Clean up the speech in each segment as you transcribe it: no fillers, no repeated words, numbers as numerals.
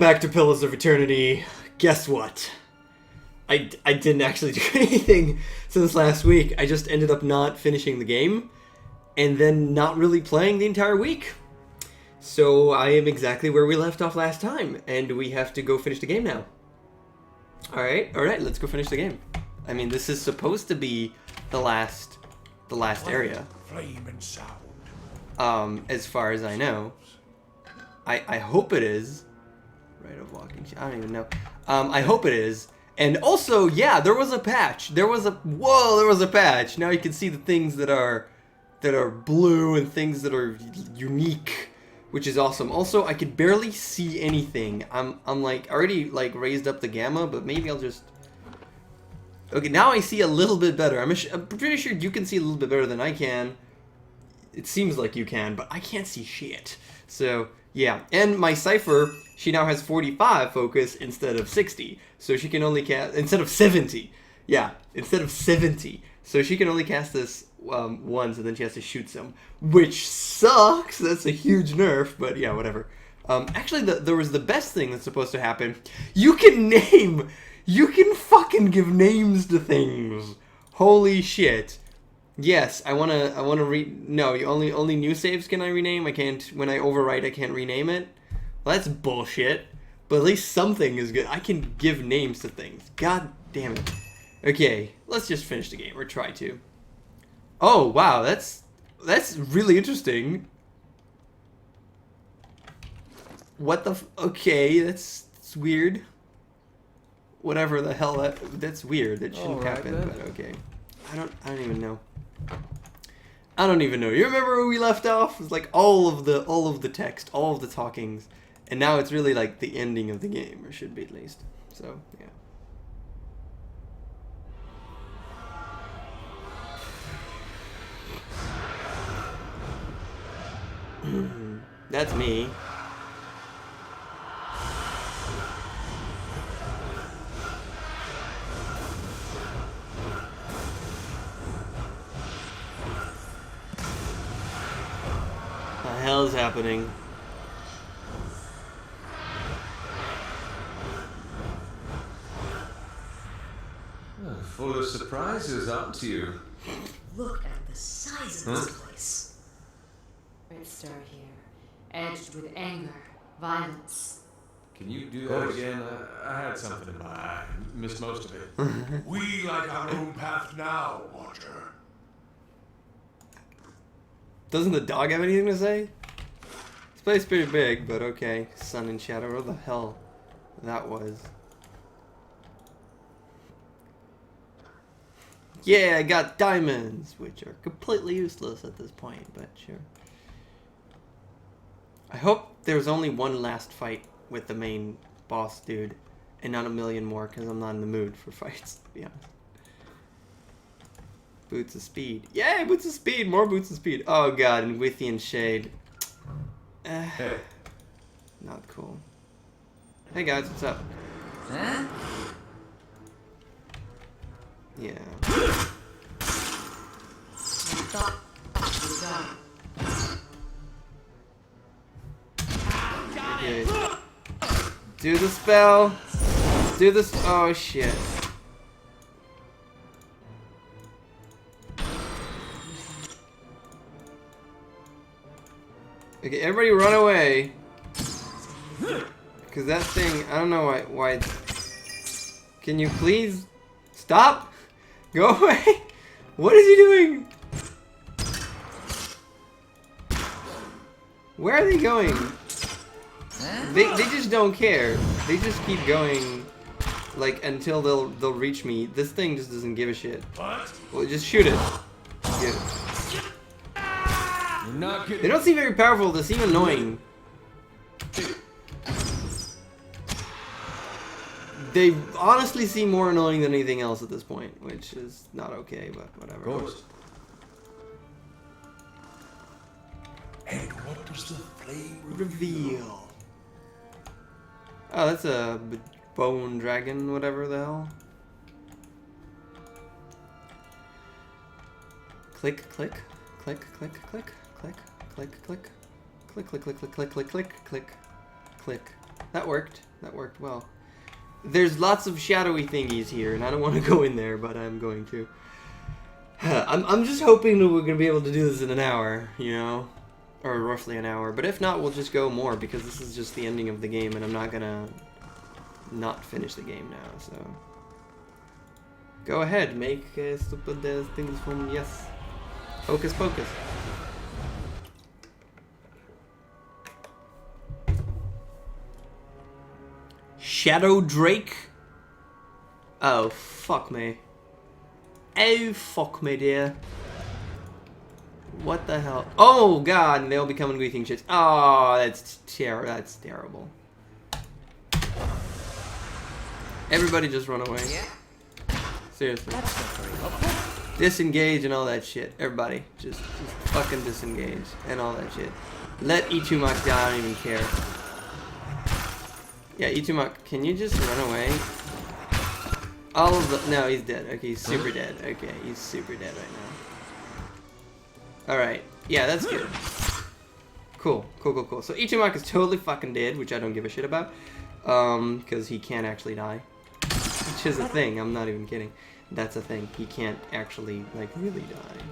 Back to Pillars of Eternity. Guess what? I didn't actually do anything since last week. I just ended up not finishing the game and then not really playing the entire week. So I am exactly where we left off last time, and we have to go finish the game now. Alright, let's go finish the game. I mean, this is supposed to be the last area. Flame and sound. As far as I know. I hope it is. Right of walking. I don't even know. I hope it is. And also, yeah, there was a patch. There was a patch. Now you can see the things that are blue and things that are unique, which is awesome. Also, I could barely see anything. I'm like already like raised up the gamma, but maybe I'll just. Okay, now I see a little bit better. I'm pretty sure you can see a little bit better than I can. It seems like you can, but I can't see shit. So, yeah. And my Cypher, she now has 45 focus instead of 60. So she can only cast... Instead of 70. Yeah, instead of 70. So she can only cast this once, and then she has to shoot some. Which sucks! That's a huge nerf, but yeah, whatever. Actually, there was the best thing that's supposed to happen. You can name... You can fucking give names to things. Holy shit. Yes, I wanna no, only new saves can I rename. I can't, when I overwrite, I can't rename it. Well, that's bullshit. But at least something is good. I can give names to things. God damn it. Okay, let's just finish the game, or try to. Oh, wow, that's really interesting. What the okay, that's weird. Whatever the hell that's weird. That shouldn't happen, then. But okay. I don't even know. I don't even know. You remember where we left off? It's like all of the text, all of the talkings, and now it's really like the ending of the game, or should be at least. So yeah. That's me. What the hell is happening? Full of surprises, aren't you? Look at the size of this place. It's stir here, edged with anger, violence. Can you do that again? I had something in my eye. Missed most of it. We like our own path now, Watcher. Doesn't the dog have anything to say? This place is pretty big, but okay. Sun and shadow, where the hell that was. Yeah, I got diamonds, which are completely useless at this point, but sure. I hope there's only one last fight with the main boss dude, and not a million more, because I'm not in the mood for fights, to be honest. Boots of speed. Yay, boots of speed! More boots of speed. Oh god, and Withian shade. Hey. Not cool. Hey guys, what's up? Huh? Yeah. Okay. Do the spell. Do this. Oh shit. Okay, everybody run away. Because that thing, I don't know why. Can you please stop? Go away. What is he doing? Where are they going? They just don't care. They just keep going, like, until they'll reach me. This thing just doesn't give a shit. Well, just shoot it. Shoot it. They don't seem very powerful. They seem annoying. They honestly seem more annoying than anything else at this point, which is not okay, but whatever. Of course. And what does the flame Reveal. Oh, that's a bone dragon, whatever the hell. Click, click, click, click, click, click, click, click, click, click, click, click, click, click, click, click. That worked. That worked well. There's lots of shadowy thingies here, and I don't want to go in there, but I'm going to. I'm just hoping that we're going to be able to do this in an hour, you know? Or roughly an hour. But if not, we'll just go more, because this is just the ending of the game, and I'm not going to not finish the game now, so... Go ahead, make stupid things from... Yes. Hocus pocus. Shadow Drake? Oh, fuck me. Oh, fuck me, dear. What the hell? Oh, God, and they'll be coming greeting shits. Oh, that's terrible. Everybody just run away. Seriously. Disengage and all that shit. Everybody, just fucking disengage and all that shit. Let Ichumak die, I don't even care. Yeah, Ichumak, can you just run away? All of the... No, he's dead. Okay, he's super dead. Okay, he's super dead right now. Alright. Yeah, that's good. Cool. So Ichumak is totally fucking dead, which I don't give a shit about. Because he can't actually die. Which is a thing, I'm not even kidding. That's a thing. He can't actually, like, really die.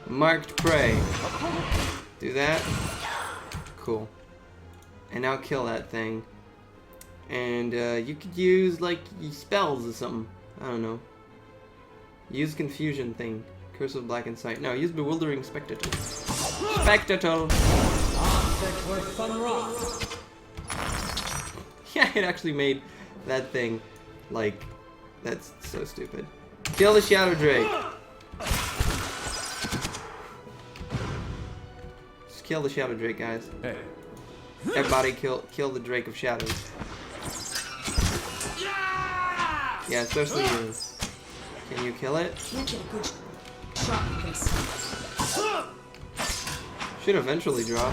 Marked prey. Do that. Cool. And now kill that thing. And you could use like spells or something. I don't know. Use confusion thing. Curse of Black Insight. No, use bewildering spectacle. Spectacle. Yeah, it actually made that thing like that's so stupid. Kill the Shadow Drake. Just kill the Shadow Drake, guys. Hey. Everybody kill the Drake of Shadows. Yeah, especially you. Can you kill it? Should eventually drop.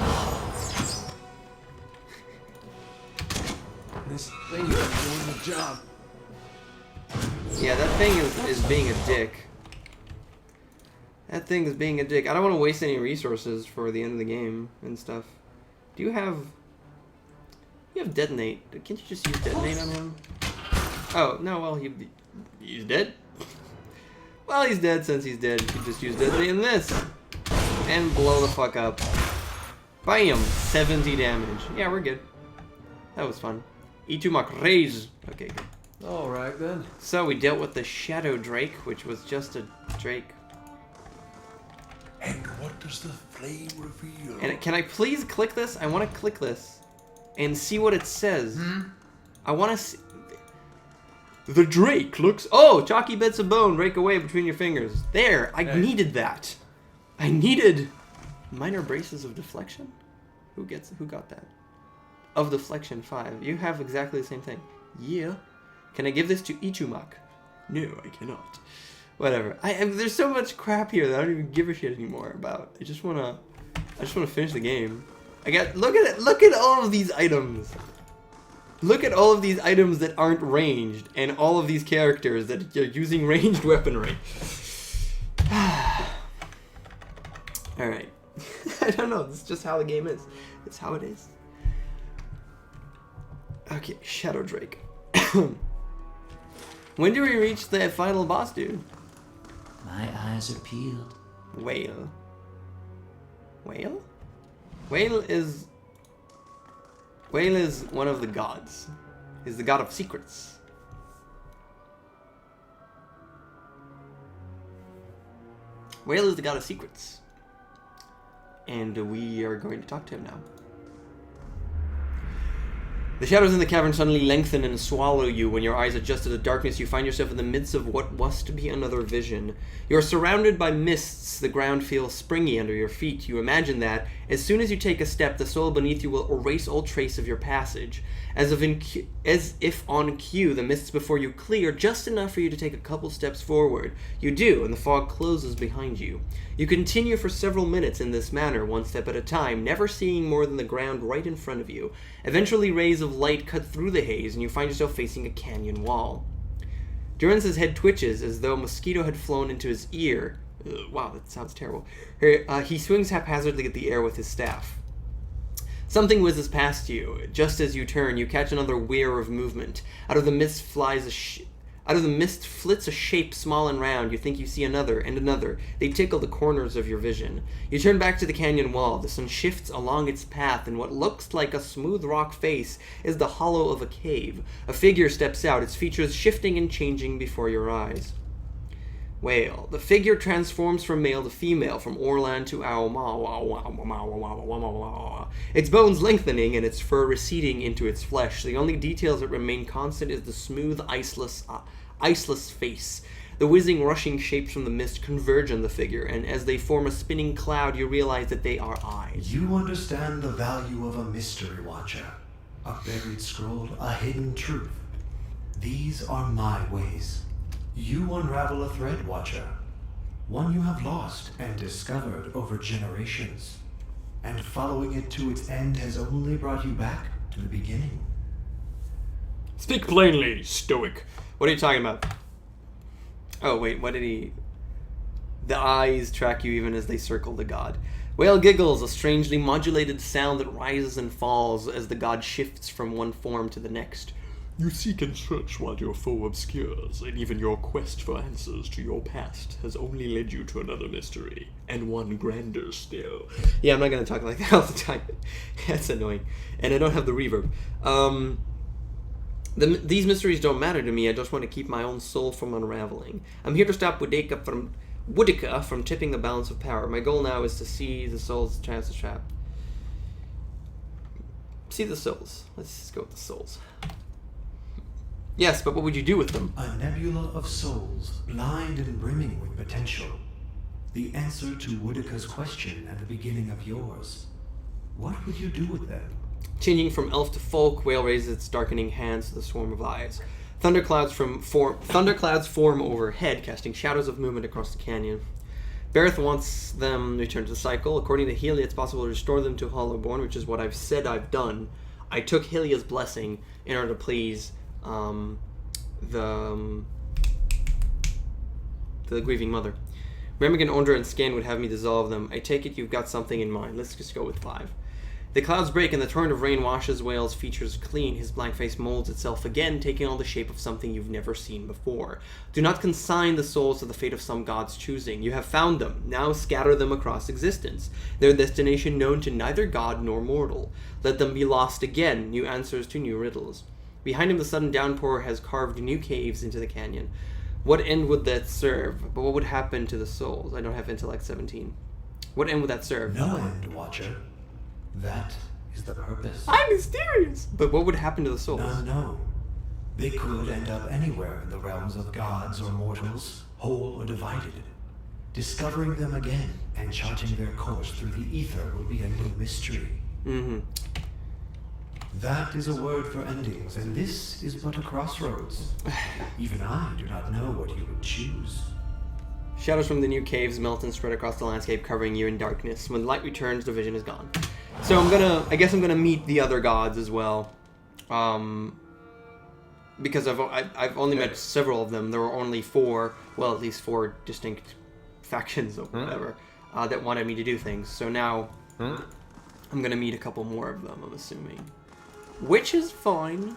This thing is doing the job. Yeah, that thing is being a dick. That thing is being a dick. I don't want to waste any resources for the end of the game and stuff. Do you have... You have detonate. Can't you just use detonate on him? Oh, no, well, he's dead? Well, he's dead since he's dead. You can just use detonate in this. And blow the fuck up. Bam! 70 damage. Yeah, we're good. That was fun. Ichumak raise. Okay, good. Alright then. So we dealt with the Shadow Drake, which was just a Drake. And what does the flame reveal? And can I please click this? I want to click this and see what it says. I want to see... The Drake looks... Oh! Chalky bits of bone break away between your fingers. There! I needed that. I needed... Minor braces of deflection? Who got that? Of deflection 5. You have exactly the same thing. Yeah. Can I give this to Ichumak? No, I cannot. Whatever. There's so much crap here that I don't even give a shit anymore about. I just wanna finish the game. Look at it. Look at all of these items. Look at all of these items that aren't ranged, and all of these characters that are using ranged weaponry. All right. I don't know. This is just how the game is. It's how it is. Okay, Shadow Drake. When do we reach the final boss, dude? My eyes are peeled. Whale. Whale? Whale is one of the gods. He's the god of secrets. Whale is the god of secrets. And we are going to talk to him now. The shadows in the cavern suddenly lengthen and swallow you. When your eyes adjust to the darkness, you find yourself in the midst of what was to be another vision. You are surrounded by mists. The ground feels springy under your feet. You imagine that, as soon as you take a step, the soil beneath you will erase all trace of your passage. As if on cue, the mists before you clear just enough for you to take a couple steps forward. You do, and the fog closes behind you. You continue for several minutes in this manner, one step at a time, never seeing more than the ground right in front of you. Eventually, rays of light cut through the haze, and you find yourself facing a canyon wall. Durance's head twitches as though a mosquito had flown into his ear. Ugh, wow, that sounds terrible. He swings haphazardly at the air with his staff. Something whizzes past you. Just as you turn, you catch another whir of movement. Out of the mist flits a shape small and round. You think you see another and another. They tickle the corners of your vision. You turn back to the canyon wall. The sun shifts along its path, and what looks like a smooth rock face is the hollow of a cave. A figure steps out, its features shifting and changing before your eyes. Whale. The figure transforms from male to female, from Orlan to Ow. Its bones lengthening and its fur receding into its flesh. The only details that remain constant is the smooth, iceless face. The whizzing, rushing shapes from the mist converge on the figure, and as they form a spinning cloud, you realize that they are eyes. You understand the value of a mystery watcher. A buried scroll, a hidden truth. These are my ways. You unravel a thread, Watcher. One you have lost and discovered over generations. And following it to its end has only brought you back to the beginning. Speak plainly, stoic. What are you talking about? Oh, wait, what did he... The eyes track you even as they circle the god. Whale giggles, a strangely modulated sound that rises and falls as the god shifts from one form to the next. You seek and search while your foe obscures, and even your quest for answers to your past has only led you to another mystery, and one grander still. Yeah, I'm not going to talk like that all the time. That's annoying. And I don't have the reverb. These mysteries don't matter to me. I just want to keep my own soul from unraveling. I'm here to stop Boudica from tipping the balance of power. My goal now is to see the soul's chance to trap. See the souls. Let's just go with the souls. Yes, but what would you do with them? A nebula of souls, blind and brimming with potential. The answer to Woodica's question at the beginning of yours. What would you do with them? Changing from elf to folk, Whale raises its darkening hands to the swarm of eyes. Thunderclouds form overhead, casting shadows of movement across the canyon. Bareth wants them returned to the cycle. According to Helia, it's possible to restore them to Hollowborn, which is what I've said I've done. I took Helia's blessing in order to please the grieving mother. Remigan, Ondra, and Scan would have me dissolve them. I take it you've got something in mind. Let's just go with 5. The clouds break and the torrent of rain washes Whale's features clean. His blank face molds itself again, taking on the shape of something you've never seen before. Do not consign the souls to the fate of some god's choosing. You have found them. Now scatter them across existence. Their destination known to neither god nor mortal. Let them be lost again, new answers to new riddles. Behind him, the sudden downpour has carved new caves into the canyon. What end would that serve? But what would happen to the souls? I don't have intellect 17. What end would that serve? No end, Watcher. That is the purpose. I'm mysterious! But what would happen to the souls? None know. They could end up anywhere in the realms of gods or mortals, whole or divided. Discovering them again and charting their course through the ether will be a new mystery. Mm-hmm. That is a word for endings, and this is but a crossroads. Even I do not know what you would choose. Shadows from the new caves melt and spread across the landscape, covering you in darkness. When light returns, the vision is gone. So I guess I'm gonna meet the other gods as well, because I've only met several of them. There were only 4, well, at least 4 distinct factions or whatever that wanted me to do things. So now I'm gonna meet a couple more of them, I'm assuming. Which is fine.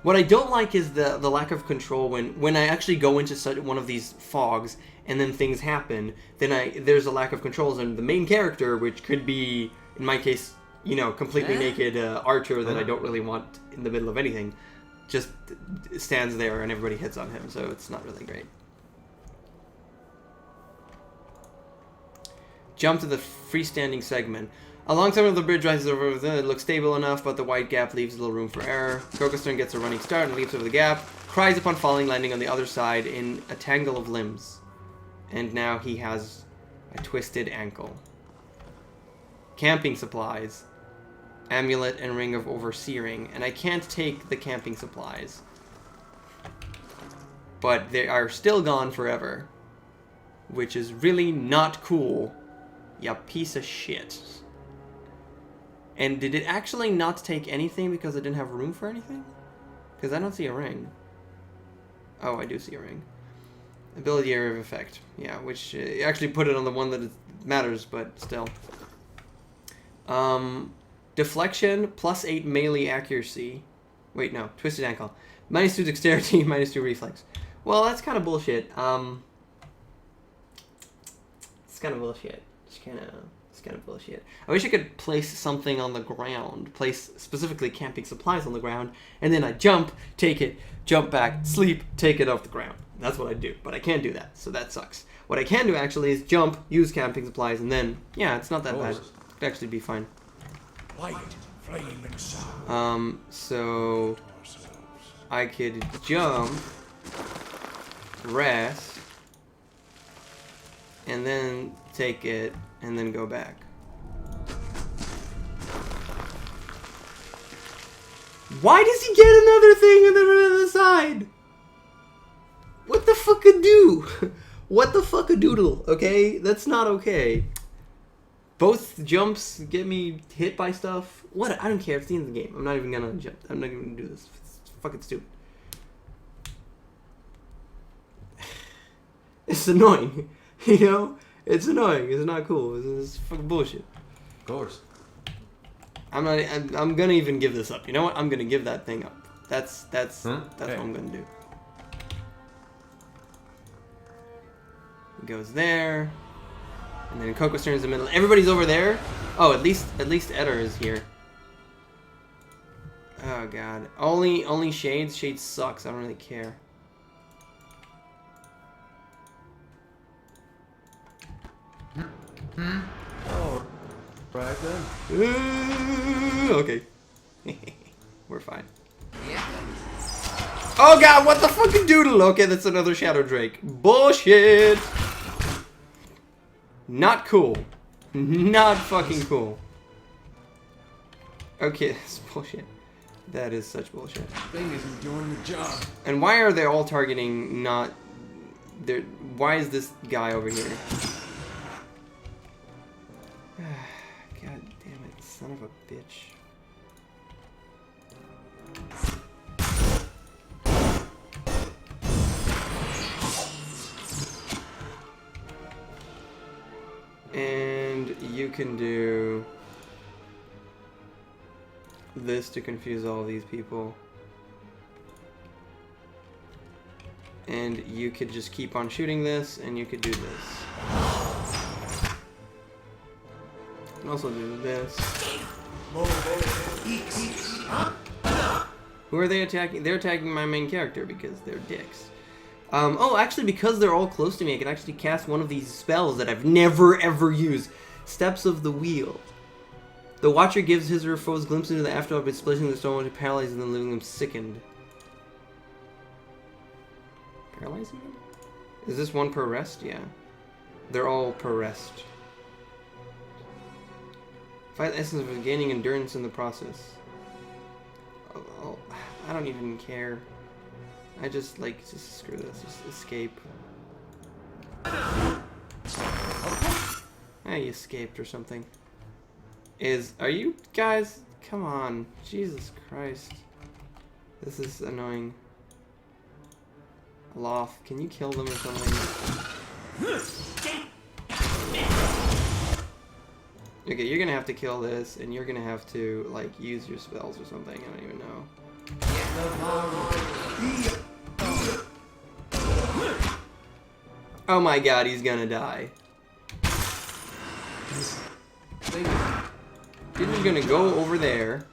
What I don't like is the lack of control when I actually go into one of these fogs and then things happen, then there's a lack of controls, and the main character, which could be, in my case, you know, completely naked archer that I don't really want in the middle of anything, just stands there and everybody hits on him, so it's not really great. Jump to the freestanding segment. Along some of the bridge rises over, it looks stable enough, but the wide gap leaves little room for error. KOKOStern gets a running start and leaps over the gap, cries upon falling, landing on the other side in a tangle of limbs. And now he has a twisted ankle. Camping supplies. Amulet and ring of overseering. And I can't take the camping supplies. But they are still gone forever. Which is really not cool. Ya piece of shit. And did it actually not take anything because it didn't have room for anything? Because I don't see a ring. Oh, I do see a ring. Ability area of effect. Yeah, which actually put it on the one that it matters, but still. Deflection, +8 melee accuracy. Wait, no. Twisted ankle. -2 dexterity, -2 reflex. Well, that's kind of bullshit. It's kind of bullshit. It's kind of bullshit. I wish I could place something on the ground. Place specifically camping supplies on the ground. And then I jump, take it, jump back, sleep, take it off the ground. That's what I do. But I can't do that. So that sucks. What I can do actually is jump, use camping supplies, and then, yeah, it's not that bad. It'd actually be fine. Light, flaming sound. So I could jump, rest, and then take it, and then go back. Why does he get another thing on the other side? What the fuck a do? What the fuck a doodle? Okay, that's not okay. Both jumps get me hit by stuff. What? I don't care. It's the end of the game. I'm not even gonna jump. I'm not even gonna do this. It's fucking stupid. It's annoying. You know? It's annoying. It's not cool. It's fucking bullshit. Of course. I'm gonna even give this up. You know what? I'm gonna give that thing up. That's Hey. what I'm gonna do. It goes there. And then KOKOStern's in the middle. Everybody's over there. Oh, at least Eder is here. Oh god. Only Shades. Shades sucks. I don't really care. Oh, right then. Okay. We're fine. Oh god, what the fucking doodle? Okay, that's another Shadow Drake. Bullshit! Not cool. Not fucking cool. Okay, that's bullshit. That is such bullshit. Thing isn't doing the job. And why are they all targeting not... Why is this guy over here? God damn it, son of a bitch. And you can do this to confuse all these people. And you could just keep on shooting this, and you could do this. You can also do this. Who are they attacking? They're attacking my main character because they're dicks. Oh, actually, because they're all close to me, I can actually cast one of these spells that I've never, ever used. Steps of the Wheel. The Watcher gives his or her foes glimpse into the afterlife by splashing the stone, which paralyzing them, leaving them sickened. Paralyzing them? Is this one per rest? Yeah. They're all per rest. Find the essence of gaining endurance in the process. Oh, I don't even care. I just screw this. Just escape. He escaped or something. Are you guys? Come on. Jesus Christ. This is annoying. Aloft, can you kill them or something? Okay, you're gonna have to kill this, and you're gonna have to, use your spells or something. I don't even know. Oh my god, he's gonna die. You're just gonna go over there,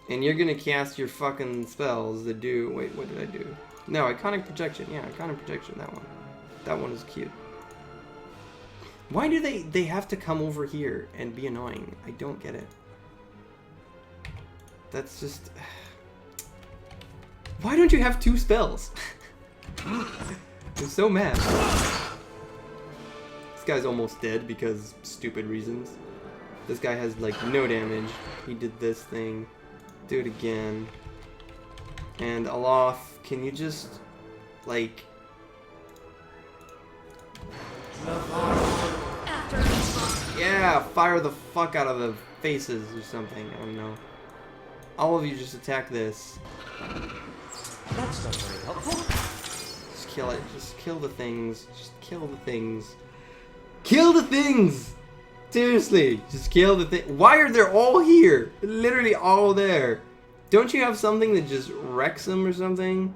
and you're gonna cast your fucking spells that do... Wait, what did I do? No, Iconic Projection. Yeah, Iconic Projection, that one. That one is cute. Why do they have to come over here and be annoying? I don't get it. That's just... Why don't you have 2 spells? I'm so mad. This guy's almost dead because stupid reasons. This guy has no damage. He did this thing. Do it again. And Aloth, can you just yeah, fire the fuck out of the faces or something. I don't know. All of you just attack this. That's not very helpful. Just kill it. Just kill the things. Just kill the things. Kill the things! Seriously, just kill the thing. Why are they all here? Literally all there. Don't you have something that just wrecks them or something?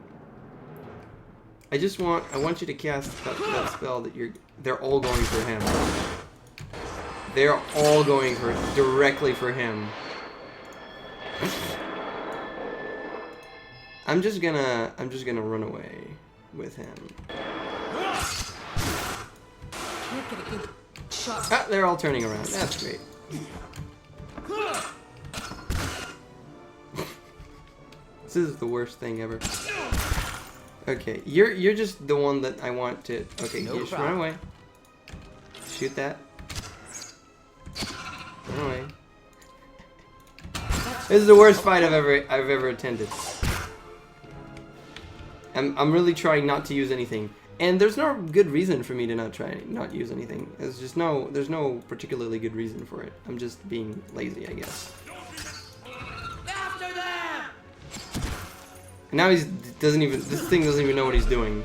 I want you to cast that spell that they're all going for him. They're all going directly for him. I'm just gonna run away with him. Can't get a good shot. Ah, they're all turning around. That's great. This is the worst thing ever. Okay, you're just the one that I want to. Okay, No you just problem. run away. Shoot that. Run away. This is the worst fight I've ever attended. I'm really trying not to use anything, and there's no good reason for me to not use anything. There's no particularly good reason for it. I'm just being lazy, I guess. After them! And now this thing doesn't even know what he's doing.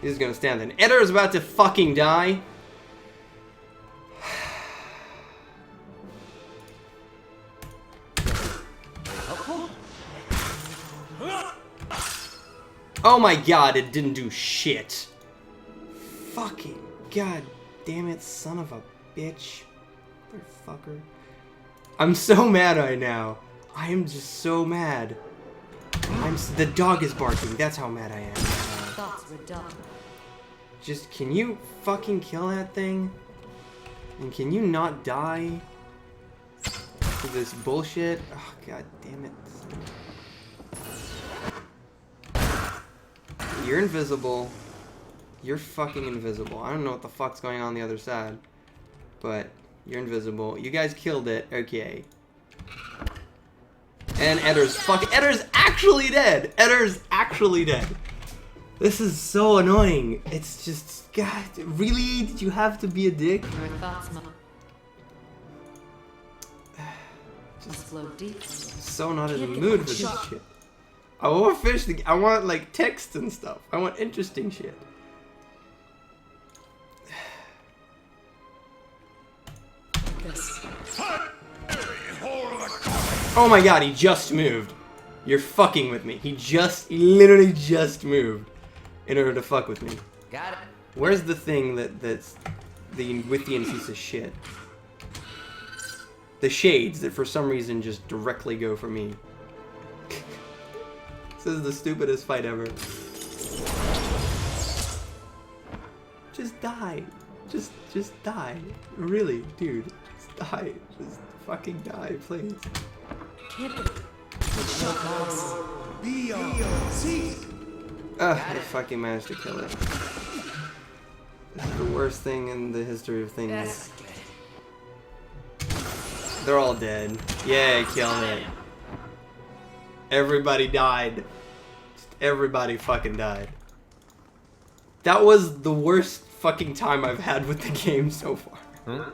He's just gonna stand there. And Eder is about to fucking die. Oh my god, it didn't do shit. Fucking god damn it, son of a bitch. Motherfucker. I'm so mad right now. I am just so mad. The dog is barking. That's how mad I am. Thoughts were done. Just, can you fucking kill that thing? And can you not die to this bullshit? Oh god damn it. You're invisible. You're fucking invisible. I don't know what the fuck's going on the other side. But you're invisible. You guys killed it. Okay. And Eder's actually dead. Eder's actually dead. This is so annoying. It's just, God, really? Did you have to be a dick? Your thoughts must flow deep. So not in the mood for this shit. I want I want like text and stuff. I want interesting shit. Oh my god, he just moved. You're fucking with me. He literally just moved in order to fuck with me. Got it. Where's the thing that's the Withian piece of shit? The shades that for some reason just directly go for me. This is the stupidest fight ever. Just die. Just die. Really, dude. Just die. Just fucking die, please. I fucking managed to kill it. This is the worst thing in the history of things. They're all dead. Yay, killed it. Everybody died. Just everybody fucking died. That was the worst fucking time I've had with the game so far. Huh?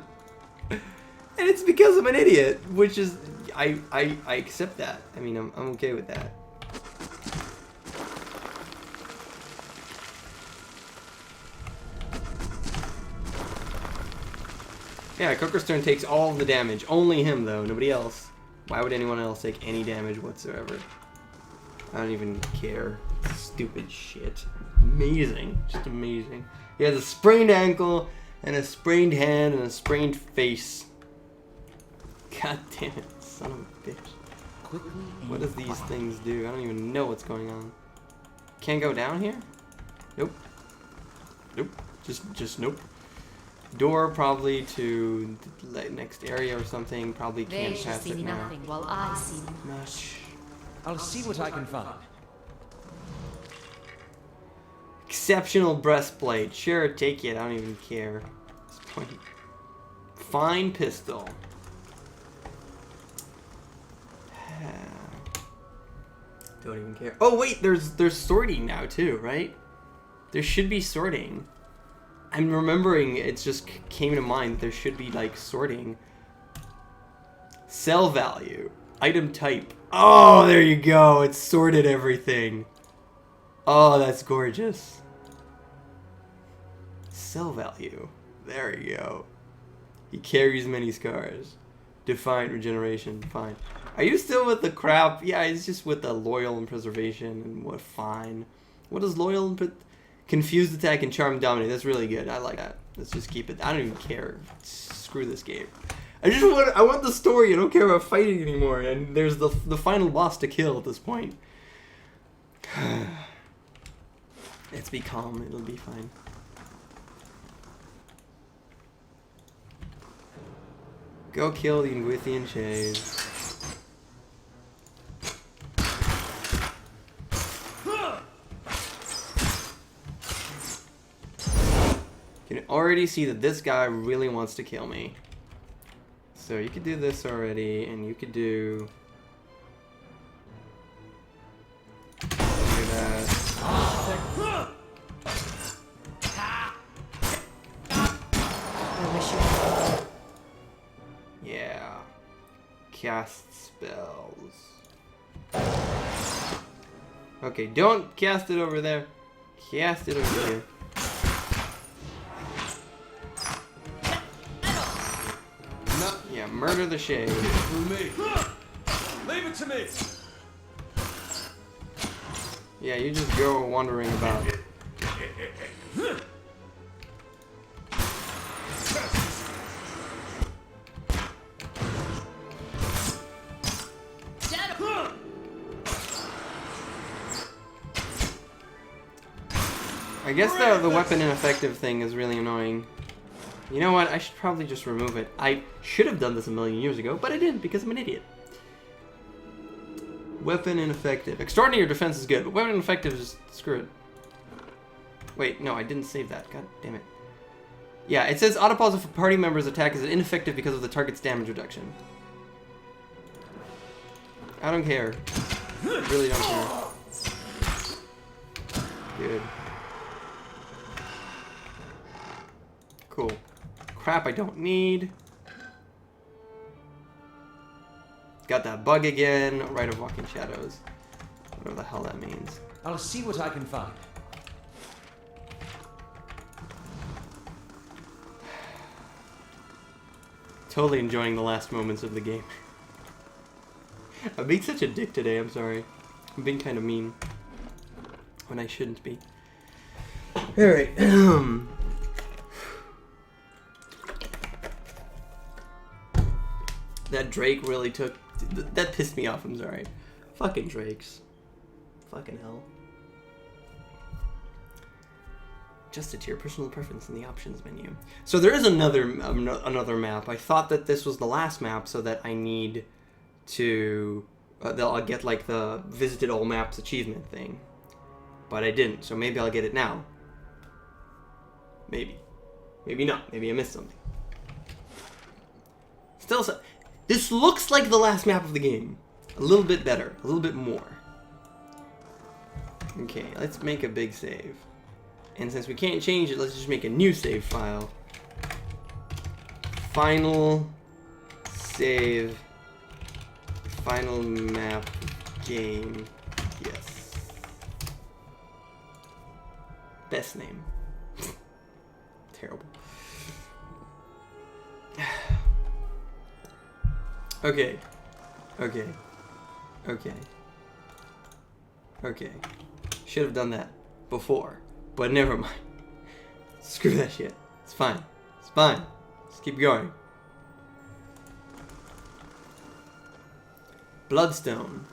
And it's because I'm an idiot, which is, I accept that. I mean, I'm okay with that. Yeah, KOKOStern takes all of the damage. Only him, though. Nobody else. Why would anyone else take any damage whatsoever? I don't even care. Stupid shit. Amazing. Just amazing. He has a sprained ankle, and a sprained hand, and a sprained face. God damn it, son of a bitch. What does these things do? I don't even know what's going on. Can't go down here? Nope. Nope. Just nope. Door probably to the next area or something. Probably They can't shall pass see it now. nothing while I see Much. I'll see what I can find. Exceptional breastplate. Sure, take it. I don't even care. At this point. Fine pistol. Don't even care. Oh wait, there's sorting now too, right? There should be sorting. I'm remembering, it just came to mind, there should be like sorting. Sell value. Item type. Oh, there you go. It's sorted everything. Oh, that's gorgeous. Sell value. There you go. He carries many scars. Defiant regeneration. Fine. Are you still with the crap? Yeah, he's just with the loyal and preservation and what? Fine. What is loyal and confused attack and charm dominate? That's really good. I like that. Let's just keep it. I don't even care. Screw this game. I want the story. I don't care about fighting anymore. And there's the final boss to kill at this point. Let's be calm. It'll be fine. Go kill the Ingwithian Chase. You can already see that this guy really wants to kill me. So you could do this already, and you could do... that. Yeah. Cast spells. Okay, don't cast it over there. Cast it over here. No, yeah, murder the shade. Leave it to me. Yeah, you just go wandering about. I guess the weapon ineffective thing is really annoying. You know what? I should probably just remove it. I should have done this a million years ago, but I didn't because I'm an idiot. Weapon ineffective. Extraordinary defense is good, but weapon ineffective is screw it. Wait, no, I didn't save that. God damn it. Yeah, it says autopause if a party member's attack is ineffective because of the target's damage reduction. I don't care. I really don't care. Good. Cool. Crap I don't need. Got that bug again. Rite of Walking Shadows. Whatever the hell that means. I'll see what I can find. Totally enjoying the last moments of the game. I'm being such a dick today, I'm sorry. I'm being kind of mean. When I shouldn't be. Alright. That Drake really took... That pissed me off, I'm sorry. Fucking Drakes. Fucking hell. Just to your personal preference in the options menu. So there is another map. I thought that this was the last map so that I need to... I'll get like the visited all maps achievement thing. But I didn't, so maybe I'll get it now. Maybe. Maybe not. Maybe I missed something. Still, this looks like the last map of the game. A little bit better. A little bit more. Okay, let's make a big save. And since we can't change it, let's just make a new save file. Final save. Final map game. Yes. Best name. Terrible. Okay. Okay. Okay. Okay. Should have done that before. But never mind. Screw that shit. It's fine. It's fine. Let's keep going. Bloodstone.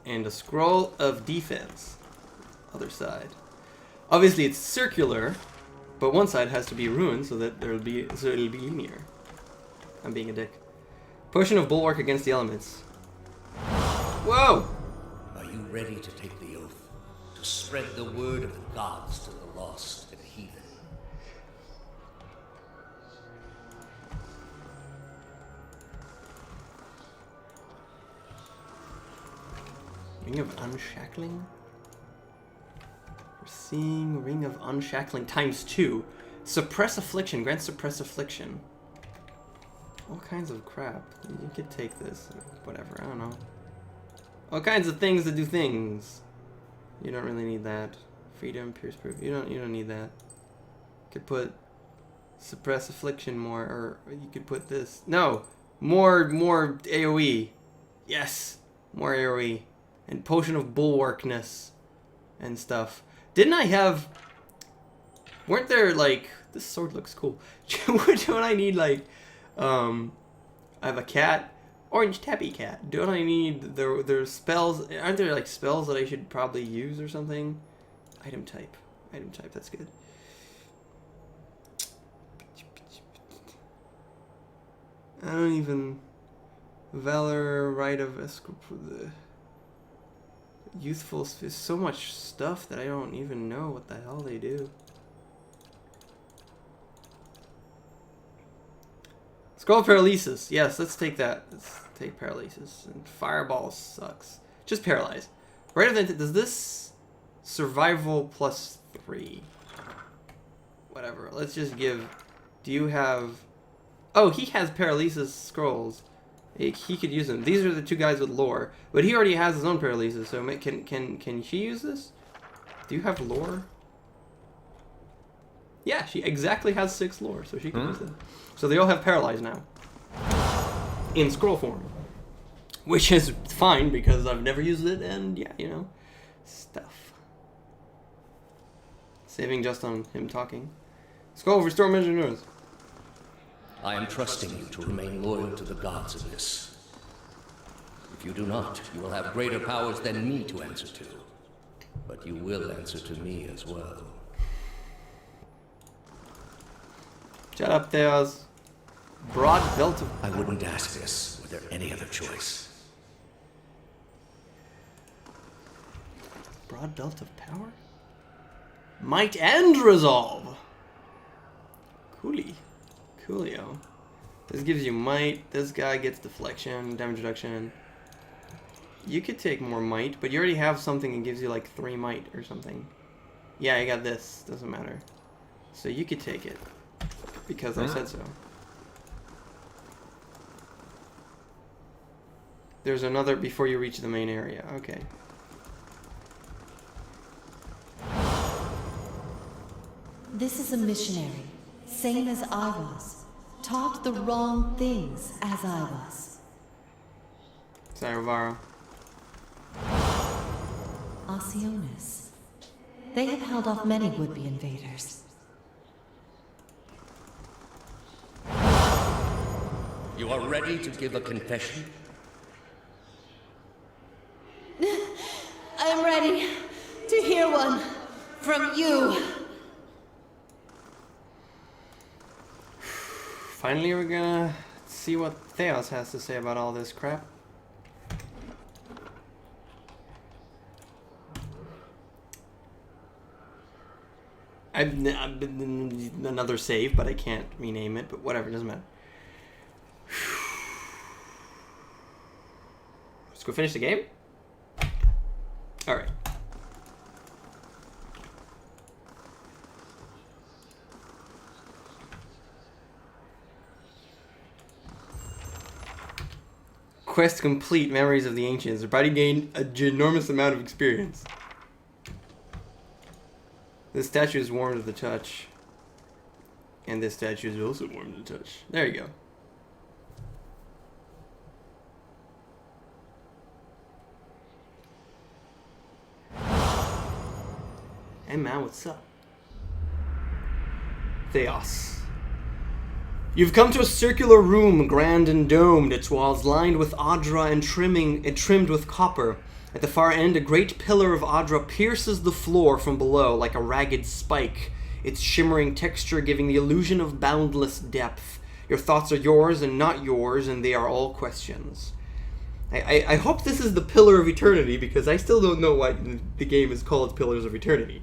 And a scroll of defense. Other side. Obviously it's circular, but one side has to be ruined so that it'll be linear. I'm being a dick. Potion of bulwark against the elements. Whoa! Are you ready to take the oath? To spread the word of the gods to the lost and heathen? Ring of Unshackling? We're seeing Ring of Unshackling ×2. Suppress Affliction. Grant Suppress Affliction. All kinds of crap. You could take this. Whatever. I don't know. All kinds of things that do things. You don't really need that. Freedom, Pierce Proof. You don't need that. Could put Suppress affliction more, or you could put this. No, more AOE. Yes, more AOE. And potion of bulwarkness and stuff. Didn't I have... Weren't there, like... This sword looks cool. Don't I need, like... I have a cat. Orange tabby cat. Don't I need... There's spells... Aren't there, like, spells that I should probably use or something? Item type. Item type, that's good. I don't even... Valor, Rite of Escort... Youthful... There's so much stuff that I don't even know what the hell they do. Scroll of Paralysis. Yes, let's take that. Let's take Paralysis. And Fireball sucks. Just Paralyze. Right of the... Does this... Survival +3. Whatever. Let's just give... Do you have... Oh, he has Paralysis scrolls. He could use them. These are the two guys with lore. But he already has his own Paralysis, so can she use this? Do you have lore? Yeah, she exactly has 6 lore, so she can use them. So they all have Paralyze now. In scroll form. Which is fine, because I've never used it, and yeah, you know. Stuff. Saving just on him talking. Scroll, restore measure. I am trusting you to remain loyal to the gods of this. If you do not, you will have greater powers than me to answer to. But you will answer to me as well. Shut up, Thaos. Broad belt of... I wouldn't ask this were there any other choice. Broad belt of power? Might and resolve. Coolio. This gives you might. This guy gets deflection, damage reduction. You could take more might, but you already have something that gives you like 3 might or something. Yeah, I got this. Doesn't matter. So you could take it. Because I said so. There's another before you reach the main area. Okay. This is a missionary, same as I was. Taught the wrong things as I was. Saravara. Osionis. They have held off many would-be invaders. You are ready to give a confession? I'm ready to hear one from you. Finally, we're gonna see what Thaos has to say about all this crap. I've been another save, but I can't rename it. But whatever, doesn't matter. Let's go finish the game. All right. Quest complete. Memories of the Ancients. Everybody gained a ginormous amount of experience. This statue is warm to the touch. And this statue is also warm to the touch. There you go. Hey man, what's up? Thaos. You've come to a circular room, grand and domed, its walls lined with Adra and trimmed with copper. At the far end, a great pillar of Adra pierces the floor from below like a ragged spike, its shimmering texture giving the illusion of boundless depth. Your thoughts are yours and not yours, and they are all questions. I hope this is the Pillar of Eternity, because I still don't know why the game is called Pillars of Eternity.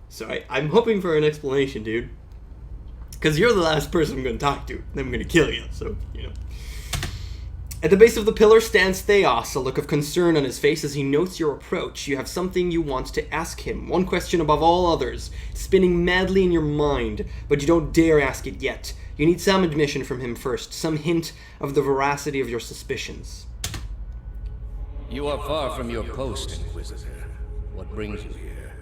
So I'm hoping for an explanation, dude. Because you're the last person I'm going to talk to, and I'm going to kill you, so, you know. At the base of the pillar stands Thaos, a look of concern on his face as he notes your approach. You have something you want to ask him, one question above all others, spinning madly in your mind, but you don't dare ask it yet. You need some admission from him first, some hint of the veracity of your suspicions. You are far from your post, Inquisitor. What brings you here?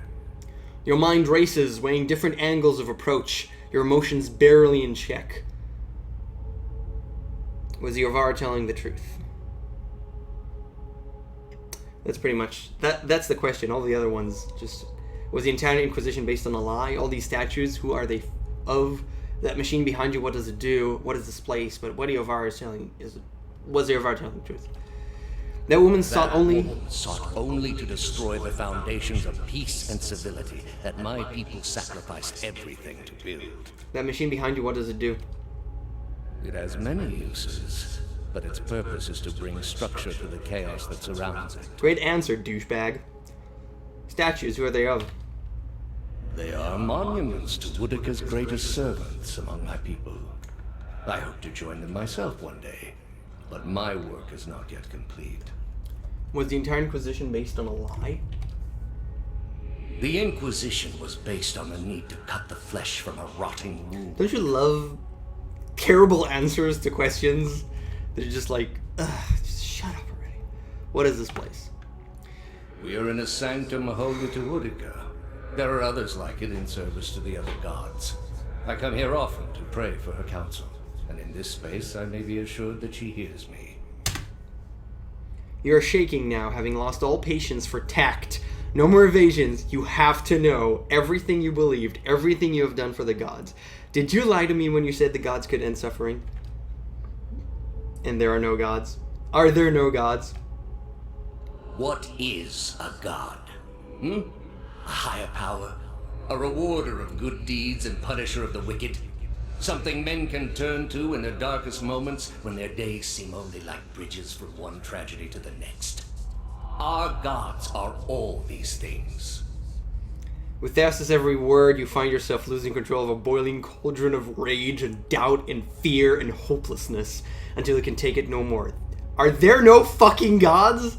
Your mind races, weighing different angles of approach. your emotions barely in check. Was Yorvara telling the truth? That's pretty much that's the question. All the other ones just, was the entire Inquisition based on a lie? All these statues, who are they of? That machine behind you, what does it do? What is this place? But what Yorvara is telling was Yorvara telling the truth? That woman sought only to destroy the foundations of peace and civility that my people sacrificed everything to build. That machine behind you, what does it do? It has many uses, but its purpose is to bring structure to the chaos that surrounds it. Great answer, douchebag. Statues, who are they of? They are monuments to Woodika's greatest servants among my people. I hope to join them myself one day, but my work is not yet complete. Was the entire Inquisition based on a lie? The Inquisition was based on the need to cut the flesh from a rotting wound. Don't you love terrible answers to questions? They're just like, ugh, just shut up already. What is this place? We are in a sanctum holy to Woodika. There are others like it in service to the other gods. I come here often to pray for her counsel, and in this space I may be assured that she hears me. You are shaking now, having lost all patience for tact. No more evasions. You have to know everything you believed, everything you have done for the gods. Did you lie to me when you said the gods could end suffering? And there are no gods. Are there no gods? What is a god? A higher power? A rewarder of good deeds and punisher of the wicked? Something men can turn to in their darkest moments when their days seem only like bridges from one tragedy to the next. Our gods are all these things. With Thaos' every word, you find yourself losing control of a boiling cauldron of rage and doubt and fear and hopelessness until you can take it no more. Are there no fucking gods?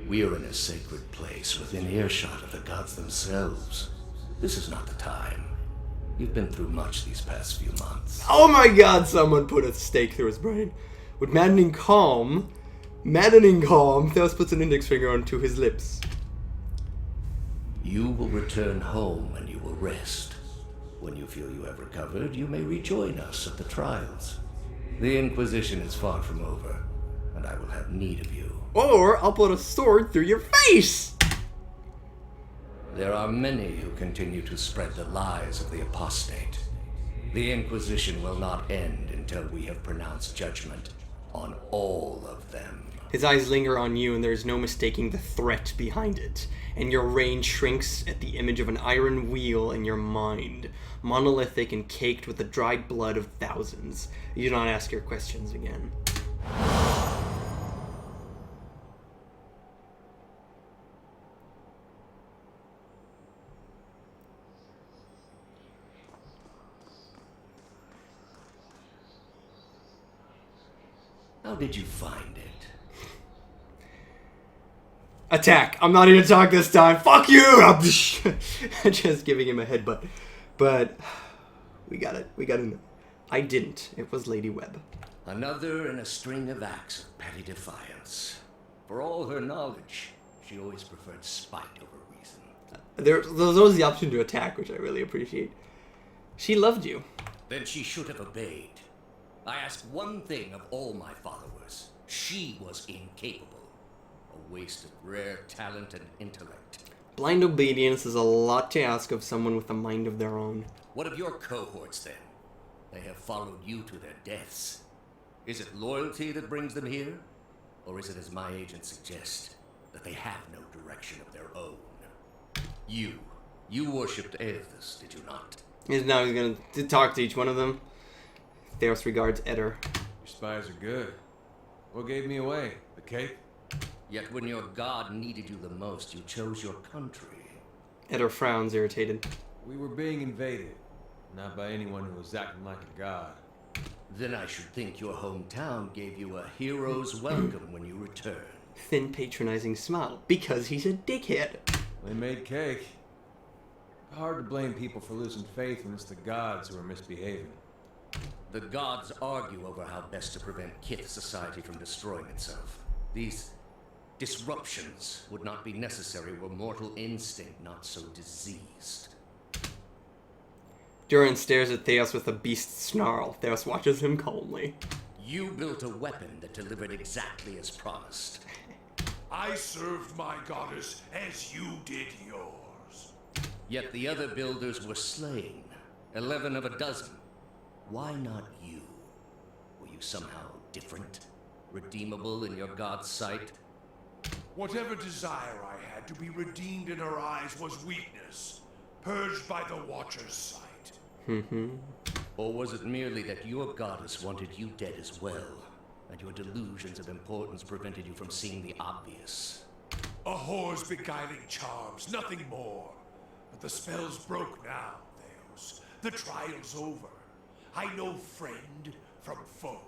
We are in a sacred place within earshot of the gods themselves. This is not the time. You've been through much these past few months. Oh my god, someone put a stake through his brain. With maddening calm, Thaos puts an index finger onto his lips. You will return home and you will rest. When you feel you have recovered, you may rejoin us at the trials. The Inquisition is far from over, and I will have need of you. Or I'll put a sword through your face! There are many who continue to spread the lies of the apostate. The Inquisition will not end until we have pronounced judgment on all of them. His eyes linger on you, and there's no mistaking the threat behind it. And your range shrinks at the image of an iron wheel in your mind, monolithic and caked with the dried blood of thousands. You do not ask your questions again. How did you find it? Attack! I'm not even talking this time. Fuck you! I'm just giving him a headbutt. But we got it. We got it. I didn't. It was Lady Webb. Another in a string of acts of petty defiance. For all her knowledge, she always preferred spite over reason. There's always the option to attack, which I really appreciate. She loved you. Then she should have obeyed. I ask one thing of all my followers. She was incapable. A waste of rare talent and intellect. Blind obedience is a lot to ask of someone with a mind of their own. What of your cohorts, then? They have followed you to their deaths. Is it loyalty that brings them here? Or is it, as my agents suggest, that they have no direction of their own? You worshipped Aethys, did you not? Now he's going to talk to each one of them. Thaos regards Eder. Your spies are good. What gave me away? The cake? Yet when your god needed you the most, you chose your country. Eder frowns, irritated. We were being invaded. Not by anyone who was acting like a god. Then I should think your hometown gave you a hero's welcome when you returned. Thin, patronizing smile. Because he's a dickhead. They made cake. Hard to blame people for losing faith when it's the gods who are misbehaving. The gods argue over how best to prevent Kith society from destroying itself. These disruptions would not be necessary were mortal instinct not so diseased. Durin stares at Thaos with a beast snarl. Thaos watches him calmly. You built a weapon that delivered exactly as promised. I served my goddess as you did yours. Yet the other builders were slain. 11 of a dozen. Why not you? Were you somehow different? Redeemable in your god's sight? Whatever desire I had to be redeemed in her eyes was weakness, purged by the Watcher's sight. Or was it merely that your goddess wanted you dead as well, and your delusions of importance prevented you from seeing the obvious? A whore's beguiling charms, nothing more. But the spell's broke now, Thaos. The trial's over. I know friend from foe.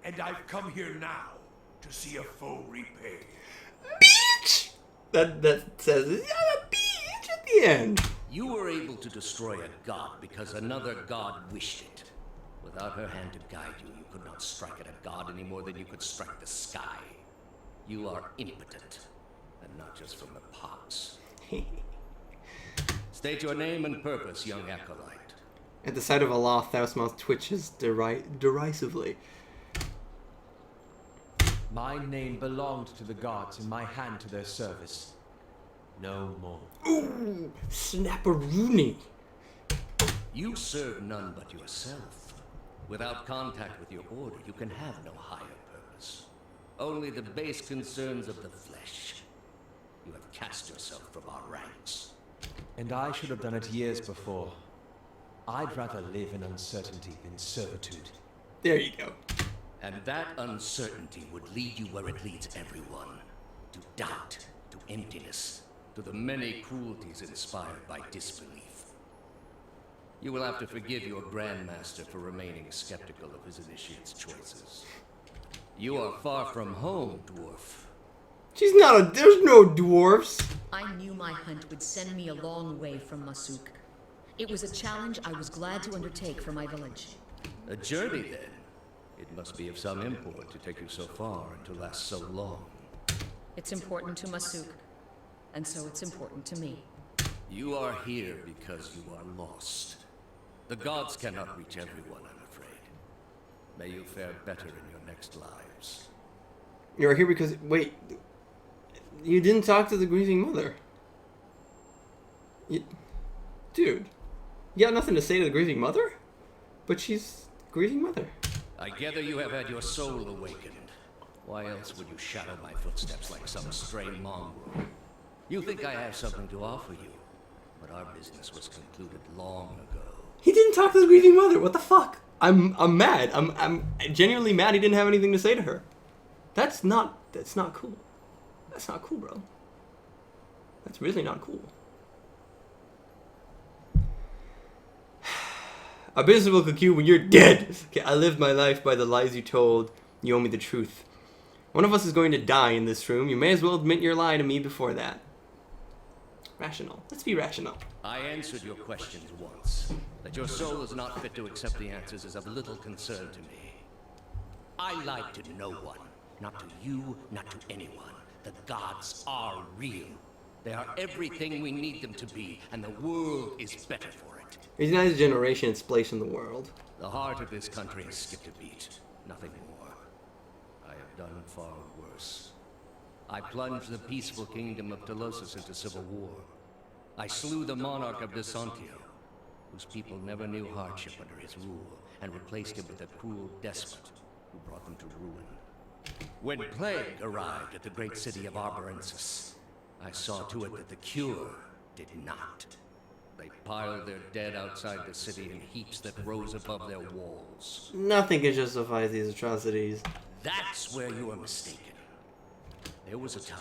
And I've come here now to see a foe repaid. Bitch! That says, yeah, a bitch at the end. You were able to destroy a god because another god wished it. Without her hand to guide you, you could not strike at a god any more than you could strike the sky. You are impotent, and not just from the pops. State your name and purpose, young acolyte. At the sight of Allah, Thaos' mouth twitches derisively. My name belonged to the gods and my hand to their service. No more. Ooh, snapperoonie. You serve none but yourself. Without contact with your order, you can have no higher purpose. Only the base concerns of the flesh. You have cast yourself from our ranks. And I should have done it years before. I'd rather live in uncertainty than servitude. There you go. And that uncertainty would lead you where it leads everyone. To doubt, to emptiness, to the many cruelties inspired by disbelief. You will have to forgive your Grandmaster for remaining skeptical of his initiate's choices. You are far from home, dwarf. She's not a... There's no dwarfs. I knew my hunt would send me a long way from Masuk. It was a challenge I was glad to undertake for my village. A journey, then? It must be of some import to take you so far and to last so long. It's important to Masuk, and so it's important to me. You are here because you are lost. The gods cannot reach everyone, I'm afraid. May you fare better in your next lives. You're here because... Wait. You didn't talk to the grieving mother. Dude. You got nothing to say to the grieving mother? But she's grieving mother. I gather you have had your soul awakened. Why else would you shadow my footsteps like some stray mongrel? You think I have something to offer you, but our business was concluded long ago. He didn't talk to the grieving mother. What the fuck? I'm mad. I'm genuinely mad he didn't have anything to say to her. That's not cool. That's not cool, bro. That's really not cool. A business will conclude when you're dead. Okay, I lived my life by the lies you told. You owe me the truth. One of us is going to die in this room. You may as well admit your lie to me before that. Rational. Let's be rational. I answered your questions once. That your soul is not fit to accept the answers is of little concern to me. I lied to no one. Not to you, not to anyone. The gods are real. They are everything we need them to be, and the world is better for it. He's not his generation, its place in the world. The heart of this country has skipped a beat. Nothing more. I have done far worse. I plunged the peaceful kingdom of Telosus into civil war. I slew the monarch of Desantio, whose people never knew hardship under his rule, and replaced him with a cruel despot who brought them to ruin. When plague arrived at the great city of Arborensis, I saw to it that the cure did not. They piled their dead outside the city in heaps that rose above their walls. Nothing can justify these atrocities. That's where you are mistaken. There was a time,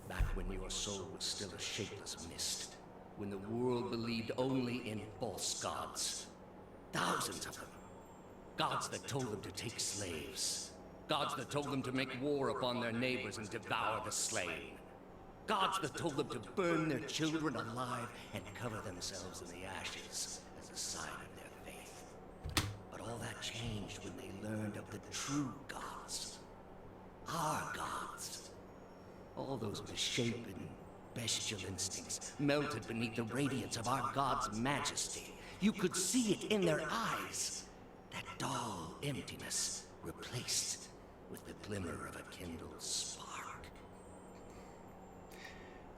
back when your soul was still a shapeless mist, when the world believed only in false gods. Thousands of them. Gods that told them to take slaves. Gods that told them to make war upon their neighbors and devour the slain. Gods that told them to burn their children alive and cover themselves in the ashes as a sign of their faith. But all that changed when they learned of the true gods. Our gods. All those misshapen, bestial instincts melted beneath the radiance of our God's majesty. You could see it in their eyes. That dull emptiness replaced with the glimmer of a kindled spark.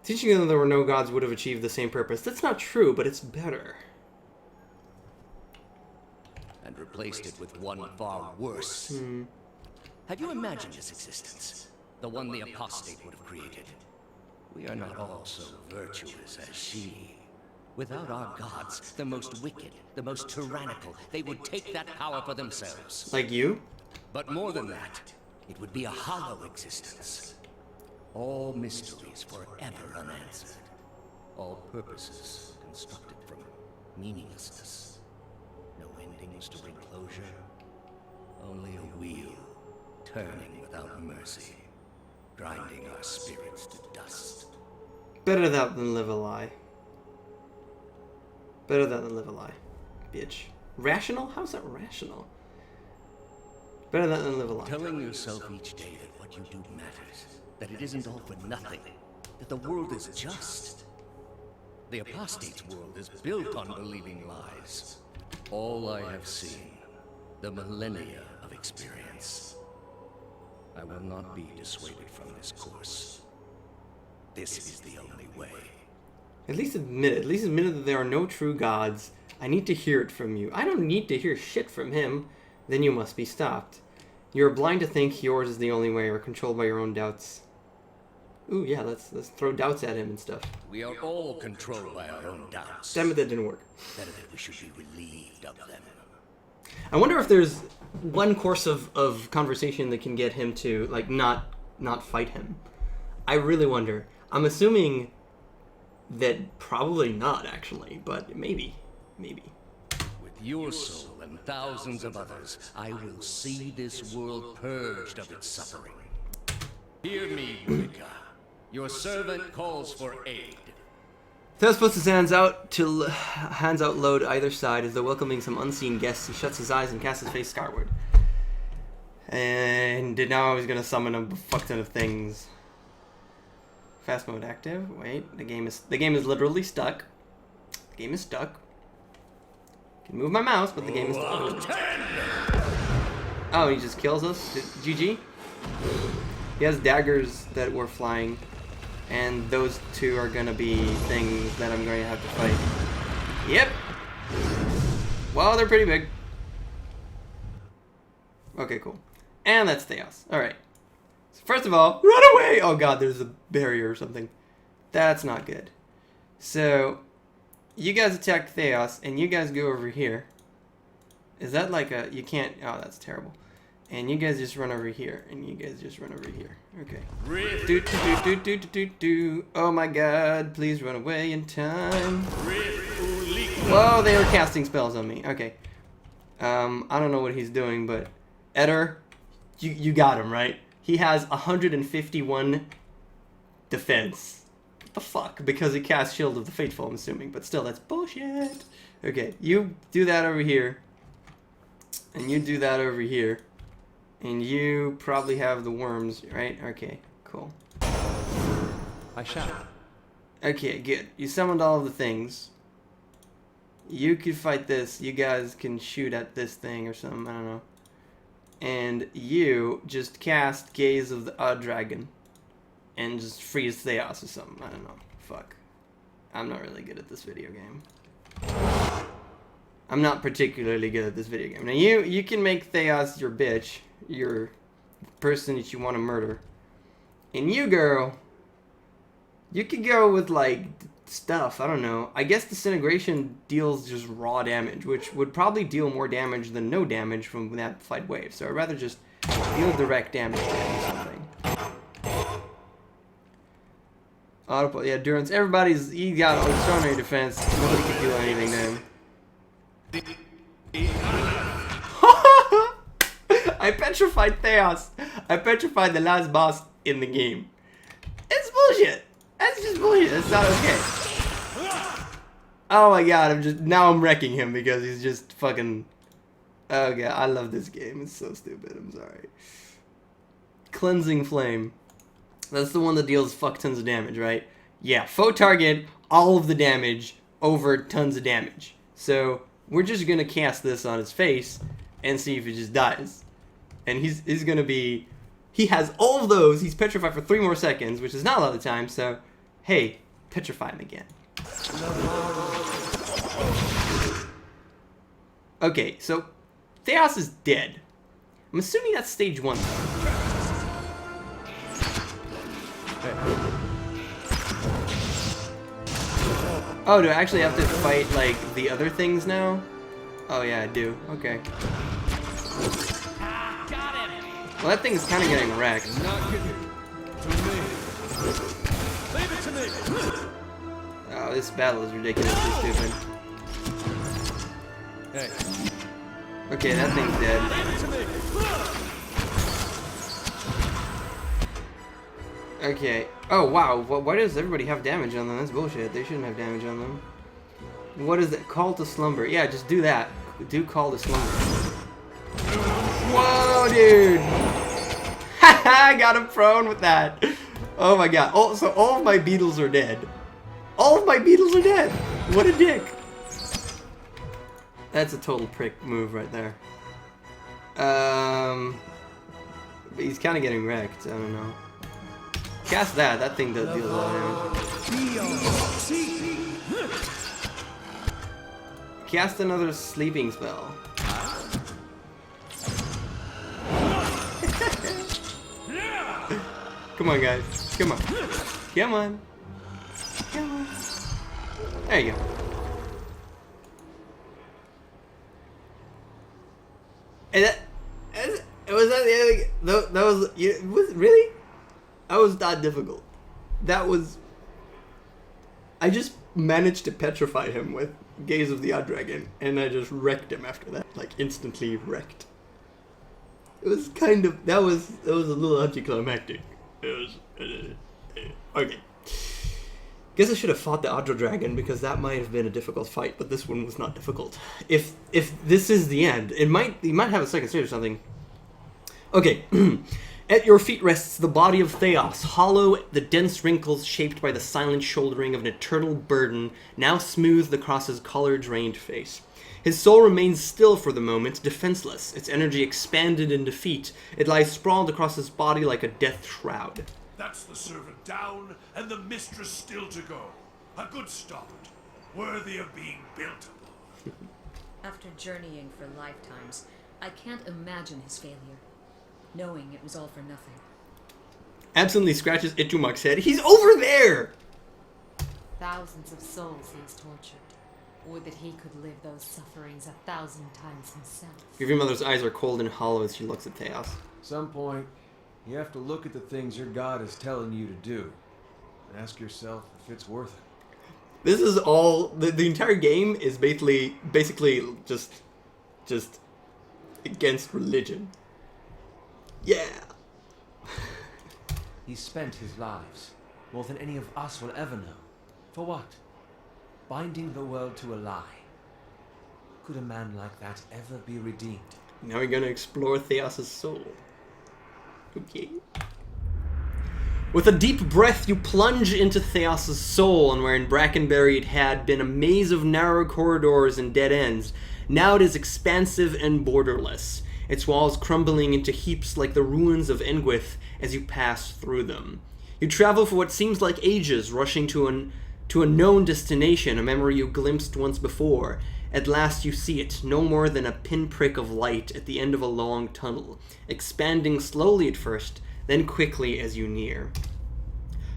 Teaching them there were no gods would have achieved the same purpose. That's not true, but it's better. And replaced it with one far worse. Have you imagined this existence? The one the apostate would have created. We are not all so virtuous as she. Without our gods, the most wicked, the most tyrannical, they would take that power for themselves. Like you? But more than that, it would be a hollow existence. All mysteries forever unanswered. All purposes constructed from meaninglessness. No endings to bring closure. Only a wheel, turning without mercy, grinding our spirits to dust. Better that than live a lie. Better that than live a lie. Bitch. Rational? How's that rational? Better that than live a lie. Telling yourself each day that what you do matters. That it isn't all for nothing. That the world is just. The apostate's world is built on believing lies. All I have seen, the millennia of experience. I will not be dissuaded from this course. This is the only way. At least admit it. At least admit that there are no true gods. I need to hear it from you. I don't need to hear shit from him. Then you must be stopped. You are blind to think yours is the only way, or controlled by your own doubts. Ooh, yeah, let's throw doubts at him and stuff. We are all controlled by our own doubts. Damn it, that didn't work. Better that we should be relieved of them. I wonder if there's one course of conversation that can get him to, like, not fight him. I really wonder. I'm assuming that probably not, actually, but maybe. Maybe. With your soul and thousands of others, I will see this world purged of its suffering. Hear me, Wicca. Your servant calls for aid. Thaos puts his hands out low to either side as though welcoming some unseen guests. He shuts his eyes and casts his face skyward. And now he's gonna summon a fuck ton of things. Fast mode active. Wait, the game is literally stuck. The game is stuck. I can move my mouse, but the game is stuck. Oh, he just kills us. GG. He has daggers that were flying, and those two are gonna be things that I'm going to have to fight. Yep. Well, they're pretty big. Okay, cool. And that's Thaos. All right. First of all, run away! Oh god, there's a barrier or something. That's not good. So, you guys attack Thaos, and you guys go over here. Is that like a... You can't... Oh, that's terrible. And you guys just run over here, and you guys just run over here. Okay. Oh my god, please run away in time. Whoa, they were casting spells on me. Okay. I don't know what he's doing, but... Eder, you got him, right? He has 151 defense. What the fuck? Because he cast Shield of the Faithful, I'm assuming. But still, that's bullshit. Okay, you do that over here. And you do that over here. And you probably have the worms, right? Okay, cool. I shall. Okay, good. You summoned all of the things. You could fight this. You guys can shoot at this thing or something. I don't know. And you just cast Gaze of the Odd Dragon and just freeze Thaos or something. I don't know. Fuck. I'm not really good at this video game. I'm not particularly good at this video game. Now you can make Thaos your bitch, your person that you want to murder. And you, girl, you could go with like stuff. I don't know. I guess Disintegration deals just raw damage, which would probably deal more damage than no damage from that fight wave. So I'd rather just deal direct damage or something. Auto, yeah, Durance. He got extraordinary defense. Nobody can do anything to him. I petrified Thaos. I petrified the last boss in the game. It's bullshit. That's just bullshit. That's not okay. Oh my god, now I'm wrecking him because he's just fucking... Oh god, I love this game. It's so stupid. I'm sorry. Cleansing Flame. That's the one that deals fuck tons of damage, right? Yeah, foe target, all of the damage over tons of damage. So we're just gonna cast this on his face and see if he just dies. And he's gonna be... He has all of those. He's petrified for 3 more seconds, which is not a lot of time, so... Hey, petrify him again. Okay, so... Thaos is dead. I'm assuming that's stage 1, though. Oh, do I actually have to fight, like, the other things now? Oh, yeah, I do. Okay. Well, that thing's kind of getting wrecked. Oh, this battle is ridiculously stupid. Hey. Okay, that thing's dead. Okay. Oh, wow. Why does everybody have damage on them? That's bullshit. They shouldn't have damage on them. What is it? Call to slumber. Yeah, just do that. Do call to slumber. Whoa, dude! Haha, I got him prone with that. Oh my god. Oh, so all of my beetles are dead. All of my beetles are dead. What a dick. That's a total prick move right there. He's kind of getting wrecked. I don't know. Cast that. That thing does deal a lot of damage. Cast another sleeping spell. Come on, guys. Come on. Come on. Come on. There you go. And was that the other thing? That was, was really? That was not difficult. That was... I just managed to petrify him with Gaze of the Odd Dragon, and I just wrecked him after that. Like, instantly wrecked. It was kind of... That was a little anticlimactic. It was... okay. Guess I should have fought the Odd Dragon, because that might have been a difficult fight, but this one was not difficult. If this is the end, you might have a second stage or something. Okay. At your feet rests the body of Thaos, hollow, the dense wrinkles shaped by the silent shouldering of an eternal burden, now smoothed across his color-drained face. His soul remains still for the moment, defenseless, its energy expanded in defeat. It lies sprawled across his body like a death shroud. That's the servant down, and the mistress still to go. A good start, worthy of being built upon. After journeying for lifetimes, I can't imagine his failure. Knowing it was all for nothing. Absently scratches Itumak's head. He's over there! Thousands of souls he has tortured. Would that he could live those sufferings 1,000 times himself. Your grandmother's eyes are cold and hollow as she looks at Thaos. Some point, you have to look at the things your god is telling you to do. And ask yourself if it's worth it. This is all... The entire game is basically just against religion. Yeah. He spent his lives, more than any of us will ever know. For what? Binding the world to a lie. Could a man like that ever be redeemed? Now we're gonna explore Thaos' soul. Okay. With a deep breath, you plunge into Thaos' soul, and where in Brackenberry it had been a maze of narrow corridors and dead ends, now it is expansive and borderless. Its walls crumbling into heaps like the ruins of Engwith as you pass through them. You travel for what seems like ages, rushing to a known destination, a memory you glimpsed once before. At last you see it, no more than a pinprick of light at the end of a long tunnel, expanding slowly at first, then quickly as you near.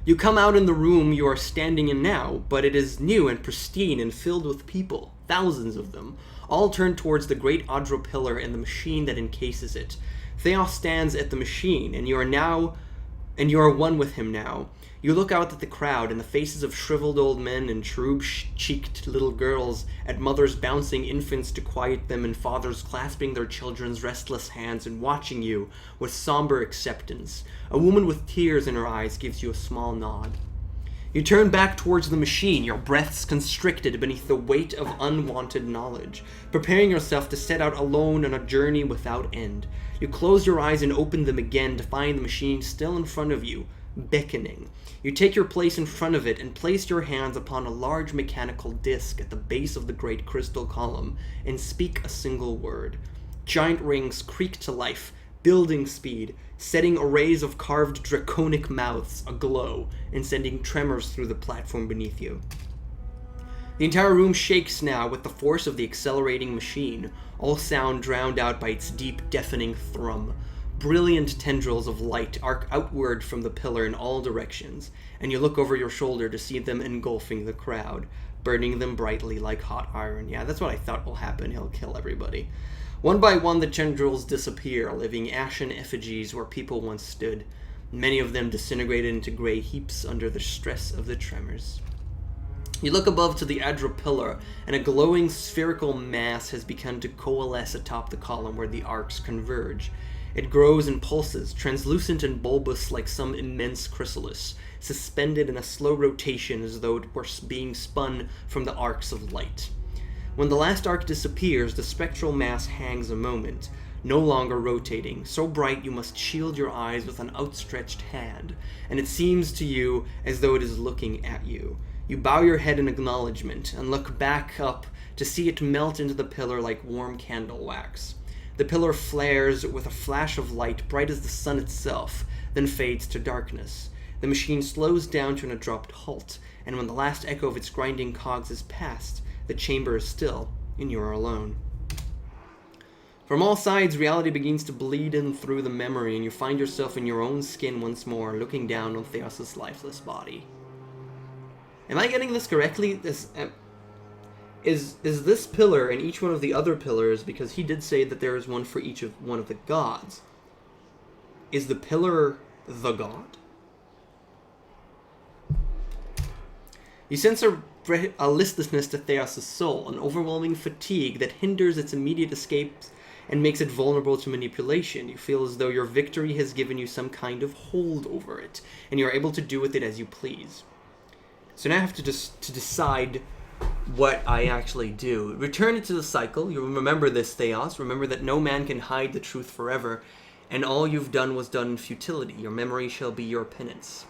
You come out in the room you are standing in now, but it is new and pristine and filled with people, thousands of them, all turned towards the great Adro pillar and the machine that encases it. Thaos stands at the machine, and you are one with him now. You look out at the crowd and the faces of shriveled old men and cherub-cheeked little girls, at mothers bouncing infants to quiet them and fathers clasping their children's restless hands and watching you with somber acceptance. A woman with tears in her eyes gives you a small nod. You turn back towards the machine, your breaths constricted beneath the weight of unwanted knowledge, preparing yourself to set out alone on a journey without end. You close your eyes and open them again to find the machine still in front of you, beckoning. You take your place in front of it and place your hands upon a large mechanical disc at the base of the great crystal column and speak a single word. Giant rings creak to life, building speed, setting arrays of carved draconic mouths aglow and sending tremors through the platform beneath you. The entire room shakes now with the force of the accelerating machine, all sound drowned out by its deep, deafening thrum. Brilliant tendrils of light arc outward from the pillar in all directions, and you look over your shoulder to see them engulfing the crowd, burning them brightly like hot iron. Yeah, that's what I thought will happen. He'll kill everybody. One by one, the tendrils disappear, leaving ashen effigies where people once stood, many of them disintegrated into gray heaps under the stress of the tremors. You look above to the Adra pillar, and a glowing spherical mass has begun to coalesce atop the column where the arcs converge. It grows and pulses, translucent and bulbous like some immense chrysalis, suspended in a slow rotation as though it were being spun from the arcs of light. When the last arc disappears, the spectral mass hangs a moment, no longer rotating, so bright you must shield your eyes with an outstretched hand, and it seems to you as though it is looking at you. You bow your head in acknowledgement and look back up to see it melt into the pillar like warm candle wax. The pillar flares with a flash of light bright as the sun itself, then fades to darkness. The machine slows down to an abrupt halt, and when the last echo of its grinding cogs is past, the chamber is still, and you are alone. From all sides, reality begins to bleed in through the memory, and you find yourself in your own skin once more, looking down on Thaos' lifeless body. Am I getting this correctly? Is this pillar and each one of the other pillars, because he did say that there is one for each of one of the gods, is the pillar the god? You sense a listlessness to Thaos' soul, an overwhelming fatigue that hinders its immediate escapes and makes it vulnerable to manipulation. You feel as though your victory has given you some kind of hold over it, and you're able to do with it as you please. So now I have to decide what I actually do. Return it to the cycle. You remember this, Thaos. Remember that no man can hide the truth forever, and all you've done was done in futility. Your memory shall be your penance.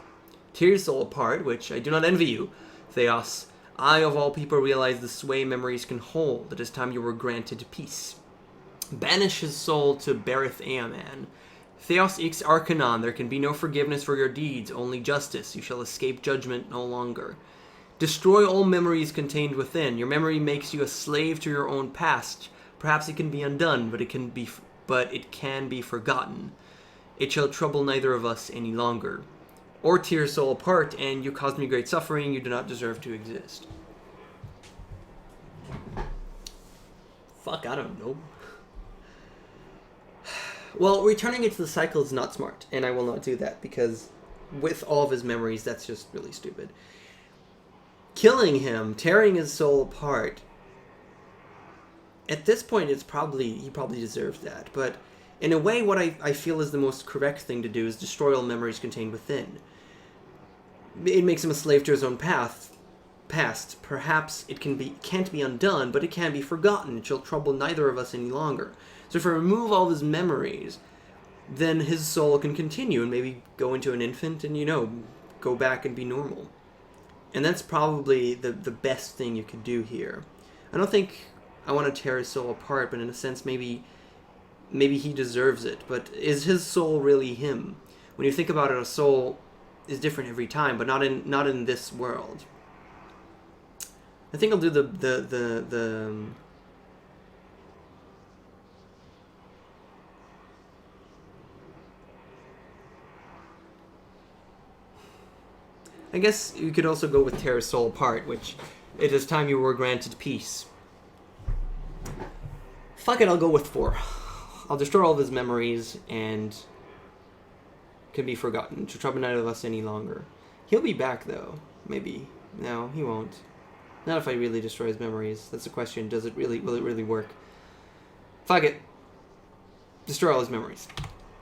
Tear your soul apart, which I do not envy you, Thaos. I, of all people, realize the sway memories can hold. It is time you were granted peace. Banish his soul to Berith Eaman. Thaos Ix Arcanon, there can be no forgiveness for your deeds, only justice. You shall escape judgment no longer. Destroy all memories contained within. Your memory makes you a slave to your own past. Perhaps it can be undone, but it can be forgotten. It shall trouble neither of us any longer. Or tear your soul apart, and you caused me great suffering. You do not deserve to exist. Fuck, I don't know. Well, returning it to the cycle is not smart, and I will not do that, because with all of his memories, that's just really stupid. Killing him, tearing his soul apart, at this point, he probably deserves that, but in a way, what I feel is the most correct thing to do is destroy all memories contained within. It makes him a slave to his own past. Perhaps it can't be undone, but it can be forgotten. It shall trouble neither of us any longer. So if I remove all his memories, then his soul can continue and maybe go into an infant and, go back and be normal. And that's probably the best thing you could do here. I don't think I want to tear his soul apart, but in a sense, maybe he deserves it. But is his soul really him? When you think about it, a soul is different every time, but not in this world. I think I'll do the I guess you could also go with tear his soul apart, which it is time you were granted peace. Fuck it, I'll go with 4. I'll destroy all of his memories and can be forgotten to trouble neither of us any longer. He'll be back though, maybe. No, he won't. Not if I really destroy his memories. That's the question. Will it really work? Fuck it. Destroy all his memories.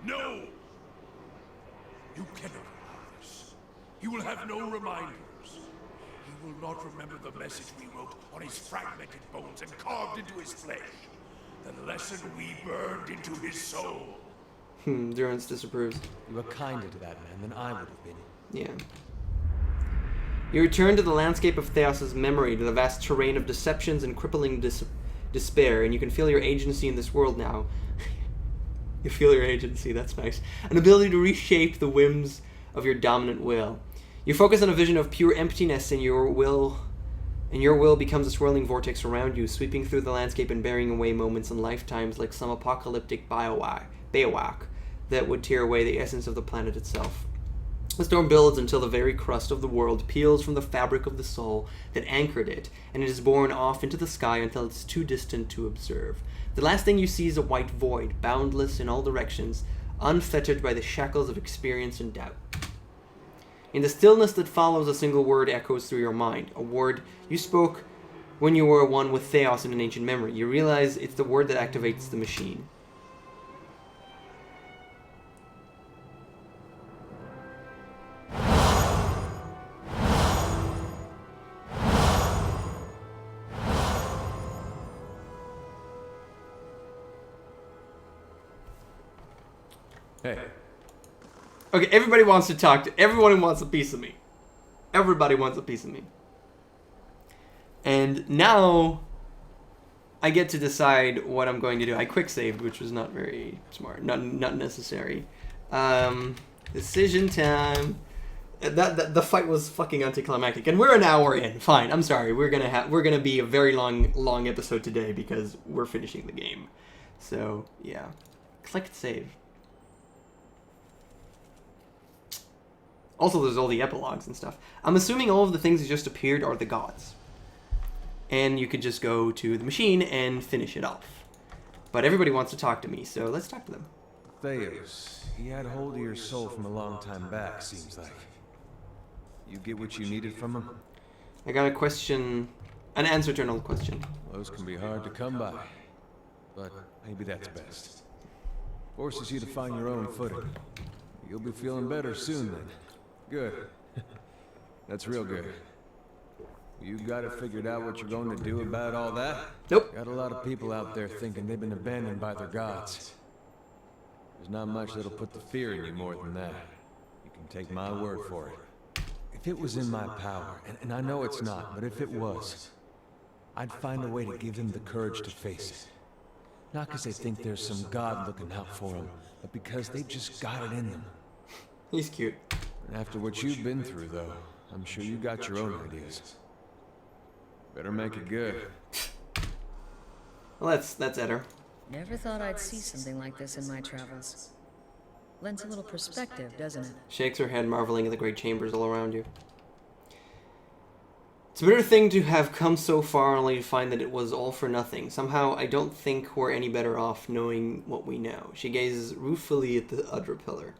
No! You cannot allow this. He will have no reminders. He will not remember the message we wrote on his fragmented bones and carved into his flesh. The lesson we burned into his soul. Durance disapproves. You were kinder to that man than I would have been. Yeah. You return to the landscape of Thaos' memory, to the vast terrain of deceptions and crippling despair, and you can feel your agency in this world now. You feel your agency, that's nice. An ability to reshape the whims of your dominant will. You focus on a vision of pure emptiness, and your will becomes a swirling vortex around you, sweeping through the landscape and bearing away moments and lifetimes like some apocalyptic biowack that would tear away the essence of the planet itself. The storm builds until the very crust of the world peels from the fabric of the soul that anchored it, and it is borne off into the sky until it's too distant to observe. The last thing you see is a white void, boundless in all directions, unfettered by the shackles of experience and doubt. In the stillness that follows, a single word echoes through your mind, a word you spoke when you were one with Thaos in an ancient memory. You realize it's the word that activates the machine. Hey. Okay, everybody wants to talk to... Everyone wants a piece of me. Everybody wants a piece of me. And now I get to decide what I'm going to do. I quick saved, which was not very smart. Not necessary. Decision time. The fight was fucking anticlimactic, and we're an hour in. Fine, I'm sorry. We're gonna be a very long episode today because we're finishing the game. So yeah, click save. Also, there's all the epilogues and stuff. I'm assuming all of the things that just appeared are the gods. And you could just go to the machine and finish it off. But everybody wants to talk to me, so let's talk to them. Thaos, he had hold of your soul from a long time back, seems like. You get what you needed from him? I got a question, an answer to an old question. Those can be hard to come by, but maybe that's best. Forces you to find your own footing. You'll be feeling better soon then. Good. That's real good. You got it figured out what you're going to do about all that? Nope. Got a lot of people out there thinking they've been abandoned by their gods. There's not much that'll put the fear in you more than that. You can take my word for it. If it was in my power, and I know it's not, but if it was, I'd find a way to give them the courage to face it. Not because they think there's some god looking out for them, but because they've just got it in them. He's cute. And after what you've been through, though, I'm sure you got your own ideas. Better make it good. Well, that's Eder. Never thought I'd see something like this in my travels. Lends a little perspective, doesn't it? Shakes her head, marveling at the great chambers all around you. It's a bitter thing to have come so far only to find that it was all for nothing. Somehow, I don't think we're any better off knowing what we know. She gazes ruefully at the other pillar.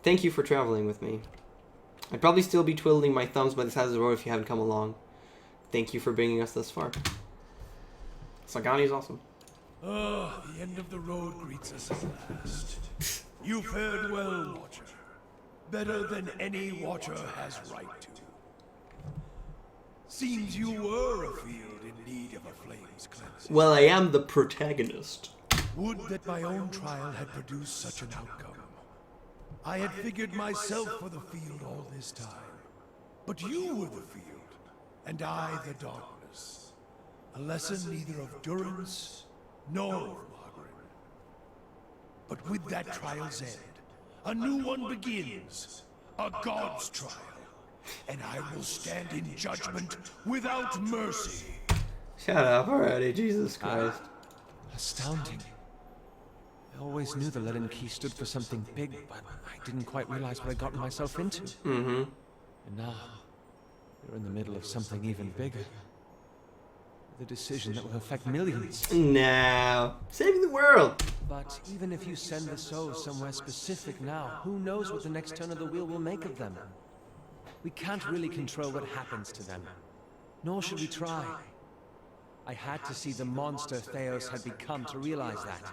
Thank you for traveling with me. I'd probably still be twiddling my thumbs by the side of the road if you hadn't come along. Thank you for bringing us thus far. Sagani is awesome. Ah, the end of the road greets us at last. You fared well, Watcher. Better than any Watcher has right to. Seems you were a field in need of a flame's cleansing. Well, I am the protagonist. Would that my own trial had produced such an outcome. I had figured myself for the field all this time. But you were the field, and I the darkness. A lesson neither of Durance nor of Margaret. But with that trial's end, a new one begins. A god's trial. And I will stand in judgment without mercy. Shut up already, Jesus Christ. Astounding. I always knew the Leaden Key stood for something big, but I didn't quite realize what I'd gotten myself into. Mm-hmm. And now, you're in the middle of something even bigger. The decision that will affect millions. No. Saving the world. But even if you send the souls somewhere specific now, who knows what the next turn of the wheel will make of them? We can't really control what happens to them. Nor should we try. I had to see the monster Thaos had become to realize that.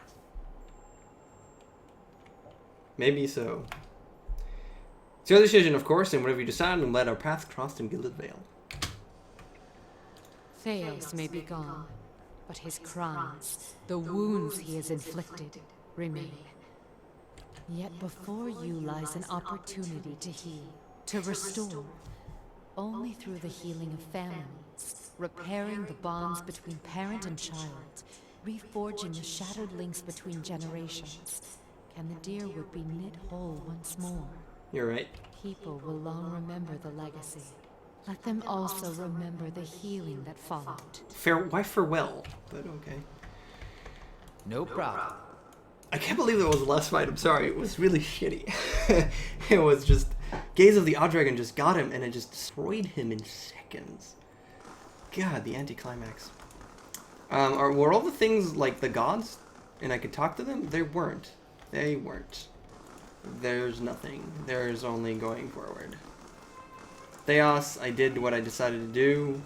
Maybe so. It's your decision, of course, and whatever you decide, and let our paths cross in Gilded Vale. Thaos may be gone, but his crimes, the wounds he has inflicted, remain. Yet before you lies an opportunity to heal, to restore. Only through the healing of families, repairing the bonds between parent and child, reforging the shattered links between generations, can the Deerwood be knit whole once more. You're right. People will long remember the legacy. Let them also remember the healing that followed. Why farewell? But okay. No problem. I can't believe that was the last fight. I'm sorry. It was really shitty. It was just... Gaze of the Odd Dragon just got him, and it just destroyed him in seconds. God, the anticlimax. Were all the things like the gods, and I could talk to them? They weren't. They weren't. There's nothing. There's only going forward. Thaos, I did what I decided to do.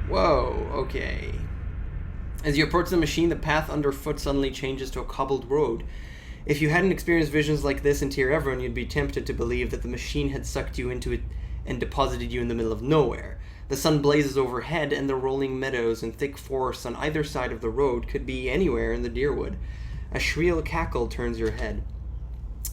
Whoa, okay. As you approach the machine, the path underfoot suddenly changes to a cobbled road. If you hadn't experienced visions like this in Tier Everon, you'd be tempted to believe that the machine had sucked you into it and deposited you in the middle of nowhere. The sun blazes overhead, and the rolling meadows and thick forests on either side of the road could be anywhere in the Deerwood. A shrill cackle turns your head.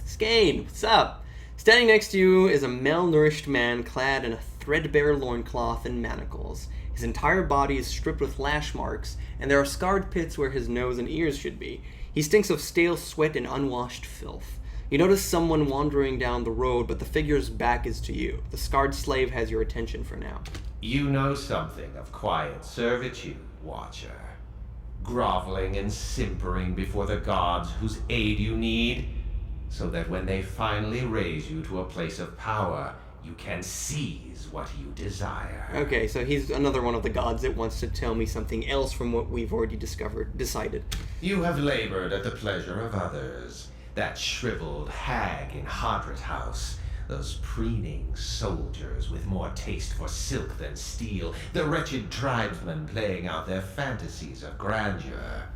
Skane, what's up? Standing next to you is a malnourished man clad in a threadbare loincloth and manacles. His entire body is stripped with lash marks, and there are scarred pits where his nose and ears should be. He stinks of stale sweat and unwashed filth. You notice someone wandering down the road, but the figure's back is to you. The scarred slave has your attention for now. You know something of quiet servitude, Watcher. Groveling and simpering before the gods whose aid you need, so that when they finally raise you to a place of power, you can seize what you desire. Okay, so he's another one of the gods that wants to tell me something else from what we've already decided. You have labored at the pleasure of others. That shriveled hag in Hadrit House, those preening soldiers with more taste for silk than steel, the wretched tribesmen playing out their fantasies of grandeur.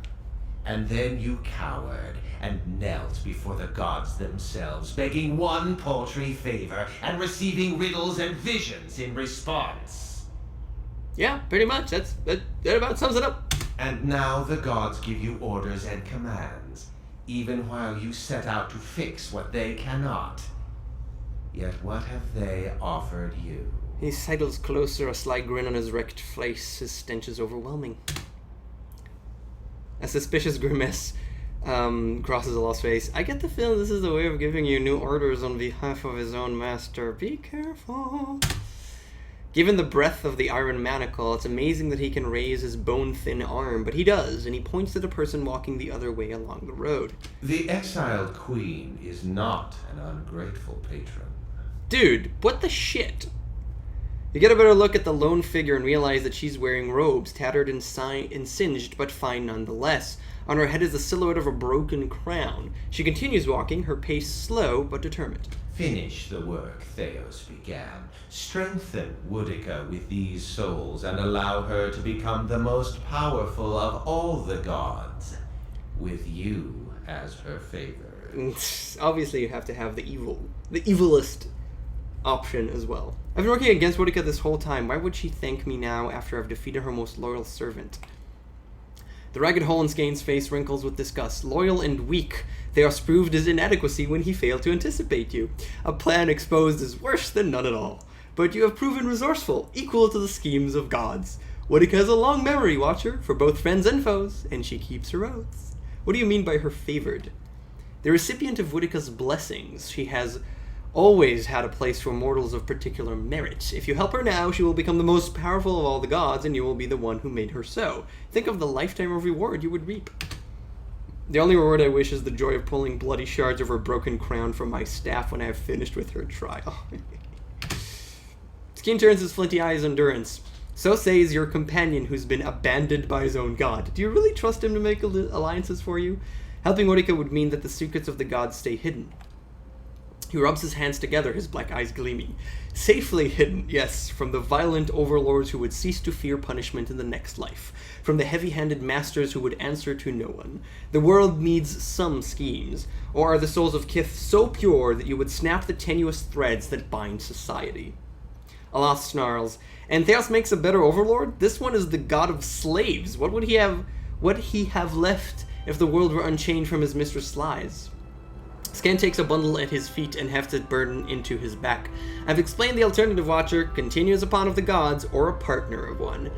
And then you cowered and knelt before the gods themselves, begging one paltry favor and receiving riddles and visions in response. Yeah, pretty much. That about sums it up. And now the gods give you orders and commands, even while you set out to fix what they cannot. Yet what have they offered you? He sidles closer, a sly grin on his wrecked face. His stench is overwhelming. A suspicious grimace crosses Allah's face. I get the feeling this is a way of giving you new orders on behalf of his own master. Be careful. Given the breadth of the iron manacle, it's amazing that he can raise his bone-thin arm, but he does, and he points to the person walking the other way along the road. The exiled queen is not an ungrateful patron. Dude, what the shit? You get a better look at the lone figure and realize that she's wearing robes, tattered and singed, but fine nonetheless. On her head is the silhouette of a broken crown. She continues walking, her pace slow but determined. Finish the work Thaos began. Strengthen Woodica with these souls and allow her to become the most powerful of all the gods, with you as her favor. Obviously you have to have the evilest option as well. I've been working against Woodica this whole time. Why would she thank me now after I've defeated her most loyal servant? The ragged hole in Skane's face wrinkles with disgust. Loyal and weak, Thaos proved his inadequacy when he failed to anticipate you. A plan exposed is worse than none at all. But you have proven resourceful, equal to the schemes of gods. Woodica has a long memory, Watcher, for both friends and foes, and she keeps her oaths. What do you mean by her favored? The recipient of Woodica's blessings, she has always had a place for mortals of particular merit. If you help her now, she will become the most powerful of all the gods, and you will be the one who made her so. Think of the lifetime of reward you would reap. The only reward I wish is the joy of pulling bloody shards of her broken crown from my staff when I have finished with her trial. Skeen turns his flinty eyes endurance. So says your companion who's been abandoned by his own god. Do you really trust him to make alliances for you? Helping Woodica would mean that the secrets of the gods stay hidden. He rubs his hands together, his black eyes gleaming. Safely hidden, yes, from the violent overlords who would cease to fear punishment in the next life. From the heavy-handed masters who would answer to no one. The world needs some schemes. Or are the souls of Kith so pure that you would snap the tenuous threads that bind society? Alas snarls. And Thaos makes a better overlord? This one is the god of slaves. What would he have left if the world were unchained from his mistress' lies. Scan takes a bundle at his feet and hefts its burden into his back. I've explained the alternative, Watcher. Continue as a pawn of the gods, or a partner of one.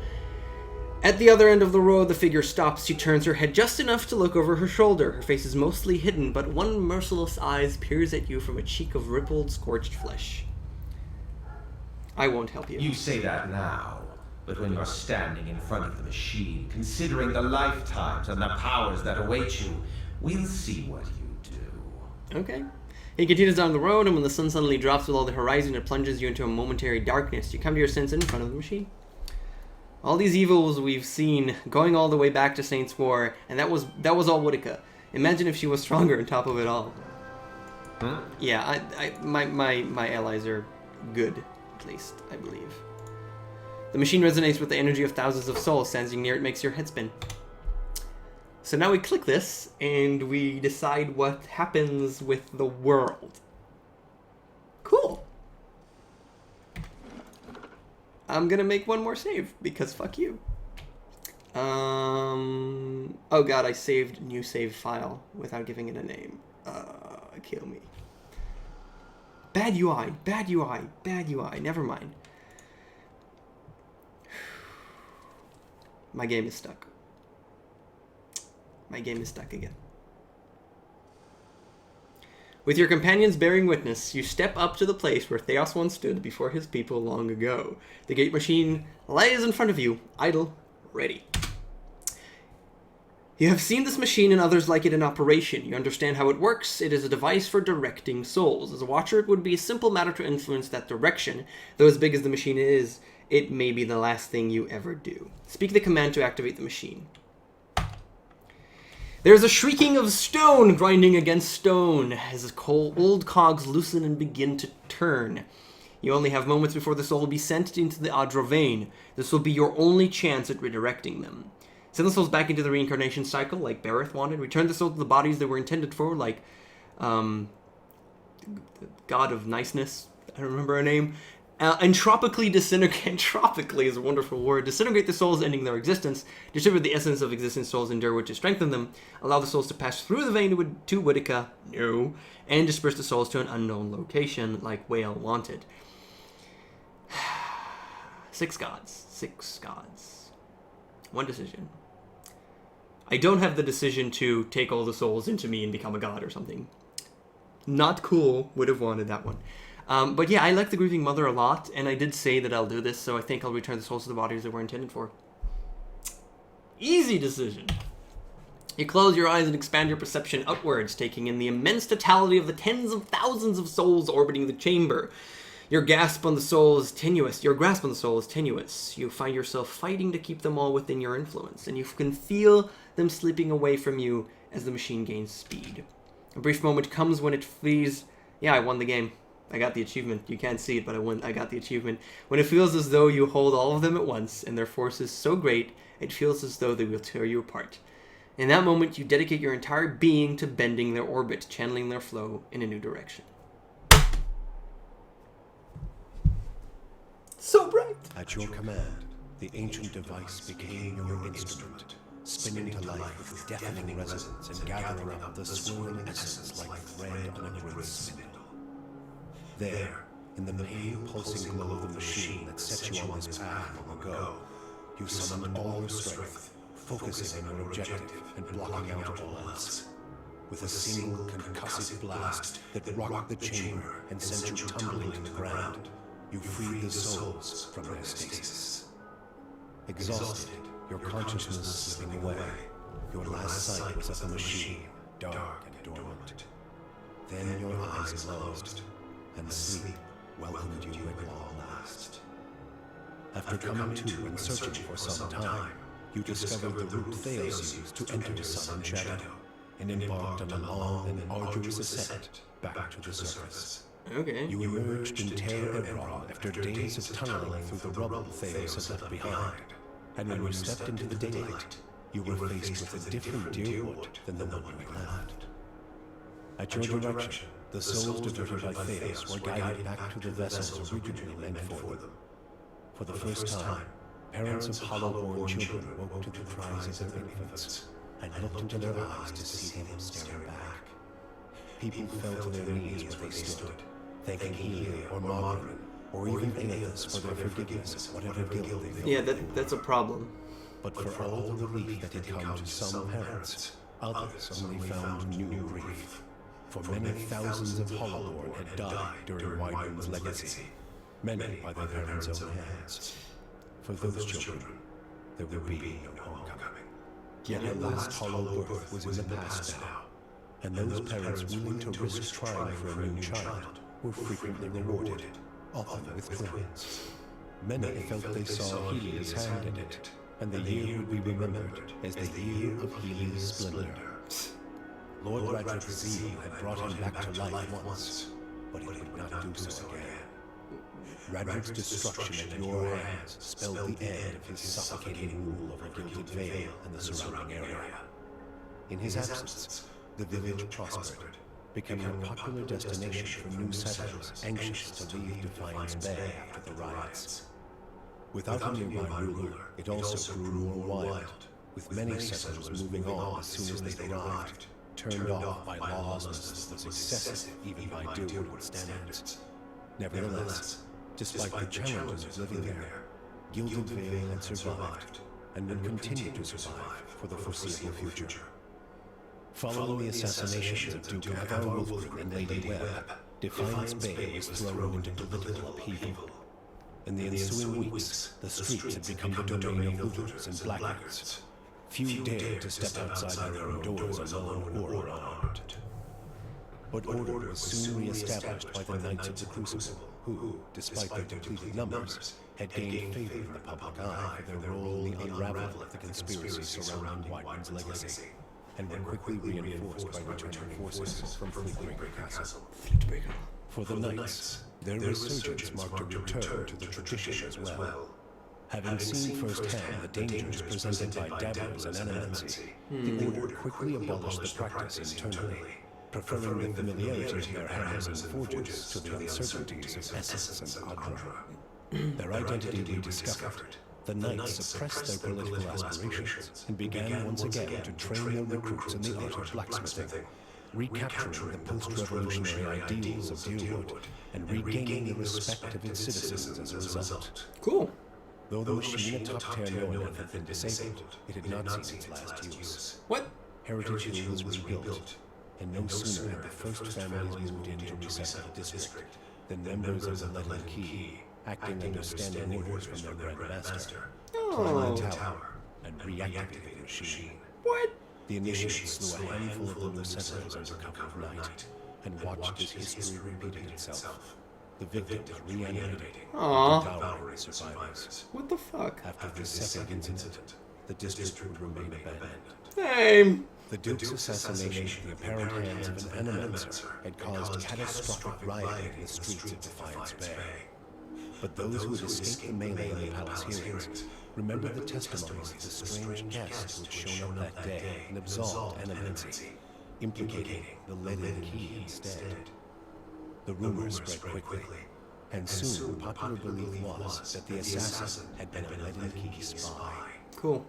At the other end of the row, the figure stops. She turns her head just enough to look over her shoulder. Her face is mostly hidden, but one merciless eye peers at you from a cheek of rippled, scorched flesh. I won't help you. You say that now, but when you're standing in front of the machine, considering the lifetimes and the powers that await you, we'll see what you do. Okay. He continues down the road, and when the sun suddenly drops below the horizon, it plunges you into a momentary darkness. You come to your senses in front of the machine. All these evils we've seen, going all the way back to Saints' War, and that was all Woodica. Imagine if she was stronger on top of it all. Huh? Yeah, my allies are good, at least, I believe. The machine resonates with the energy of thousands of souls. Standing near it makes your head spin. So now we click this, and we decide what happens with the world. Cool. I'm gonna make one more save, because fuck you. Oh god, I saved new save file without giving it a name. Kill me. Bad UI, bad UI, bad UI, never mind. My game is stuck. My game is stuck again. With your companions bearing witness, you step up to the place where Thaos once stood before his people long ago. The gate machine lies in front of you, idle, ready. You have seen this machine and others like it in operation. You understand how it works. It is a device for directing souls. As a watcher, it would be a simple matter to influence that direction. Though as big as the machine is, it may be the last thing you ever do. Speak the command to activate the machine. There's a shrieking of stone grinding against stone as old cogs loosen and begin to turn. You only have moments before the soul will be sent into the Adra vein. This will be your only chance at redirecting them. Send the souls back into the reincarnation cycle, like Bareth wanted. Return the souls to the bodies they were intended for, like the god of niceness. I don't remember her name. Entropically disintegrate. Entropically is a wonderful word. Disintegrate the souls, ending their existence. Distribute the essence of existing souls in Durwood to strengthen them. Allow the souls to pass through the vein to Woodica. No. And disperse the souls to an unknown location, like Whale wanted. 6 gods. 6 gods. One decision. I don't have the decision to take all the souls into me and become a god or something. Not cool. Would have wanted that one. But yeah, I like the Grieving Mother a lot, and I did say that I'll do this, so I think I'll return the souls to the bodies they were intended for. Easy decision. You close your eyes and expand your perception outwards, taking in the immense totality of the tens of thousands of souls orbiting the chamber. Your grasp on the soul is tenuous. You find yourself fighting to keep them all within your influence, and you can feel them slipping away from you as the machine gains speed. A brief moment comes when it flees. Yeah, I won the game. I got the achievement. You can't see it, but I got the achievement. When it feels as though you hold all of them at once, and their force is so great, it feels as though they will tear you apart. In that moment, you dedicate your entire being to bending their orbit, channeling their flow in a new direction. So bright! At your command, the ancient device became your instrument, spinning to life with deafening resonance and gathering up the swirling essence like thread on a great spindle. There, in the pale pulsing glow of the machine that set you on this path long ago, you summoned all your strength, focusing on your objective and blocking out all else. With a single concussive blast that rocked the chamber and sent you tumbling to the ground, you freed the souls from their stasis. Exhausted, your consciousness slipping away, your last sight was of the machine, dark and dormant. Then your eyes closed, and sleep welcomed you at long last. After coming to and searching for some time, you discovered the route Thaos used to enter the sun and shadow, and embarked on a long and arduous ascent back to the surface. Okay. You emerged in Ter Ebron after days of tunneling through the rubble Thaos had left behind, and when you stepped into the daylight, you were faced with a different Deerwood than the one you had left. At your direction, the souls diverted by Thaos were guided back to the vessels originally meant for them. For the first time, parents of hollow-born children woke to the cries of their infants, and looked into their eyes to see them staring back. People fell to their knees where they stood, thanking Healy or Margaret, or even Aethys for their forgiveness of whatever guilt they felt. Yeah, that's a problem. But for all the relief that had come to some parents, others only found new grief. For many thousands of Hollowborn had died during Wyvern's legacy, many by their parents' own hands. For those children, there would be no homecoming. Yeah. Their last hollow birth was in the past now, and those parents willing to risk trying for a new child were frequently rewarded, often with twins. Many felt they saw Healy's hand in it, and the year would be remembered as the year of Healy's splendor. Lord Radric's zeal had brought him back to life once, but it would not do so again. Radric's destruction at your hands spelled the end of his suffocating rule over Gilded Vale and the surrounding area. In his absence, the village prospered, becoming a popular destination for new settlers anxious to leave Defiance Bay after the riots. Without a nearby ruler, it also grew more wild, with many settlers moving on as soon as they arrived, turned off by lawlessness that was excessive even by Deerwood standards. Nevertheless, despite the challenges of living there, Gilded Vale had survived, and would continue to survive for the foreseeable future. Following the assassinations of Duke Avar Wolfgren and Lady Webb, Defiance Bay was thrown into political upheaval. In the ensuing weeks, the streets had become the domain of looters and blackguards. Few dared to step outside their own doors alone or unarmed. But order was soon re-established by the Knights of the Crucible, who, despite their depleted numbers, had gained favor in the public eye for their role in the unraveling of the conspiracy surrounding Wyvern's legacy, and were quickly reinforced by returning forces from Fleetbreaker Castle. For the Knights, their resurgence marked a return to the tradition as well. Having seen firsthand the dangers presented by dabbers and animancy, the Order quickly abolished the practice internally, preferring the familiarity of their hammers and forges to the uncertainties of Essus and Adra. Their identity rediscovered, the Knights suppressed their political aspirations and began once again to train their recruits in the art of blacksmithing, recapturing the post-revolutionary ideals of Deerwood and regaining the respect of its citizens as a result. Cool. Though the machine atop Terranor had been disabled, it had not seen its last use. What? Heritage Hill was rebuilt, and no sooner had the first families moved in to resettle the district than members of the Leaden Key, acting under standing orders from their Grand Master, climbed the tower and reactivated the machine. What? The initiates slew a handful of the new settlers under cover of night, and watched as history repeated itself. The victims reanimating and devouring survivors. What the fuck? After this second incident, the district would remain abandoned. Same. The Duke's assassination in the apparent hands of an animancer had caused catastrophic rioting in the streets of Defiance Bay. But those who had escaped the melee in the palace hearings remembered the testimonies of the strange guest who had shown up that day and absolved animancy, implicating the Leaden Key instead. The rumors spread quickly, and soon popular belief was that the assassin had been a Leaden Key spy. Cool.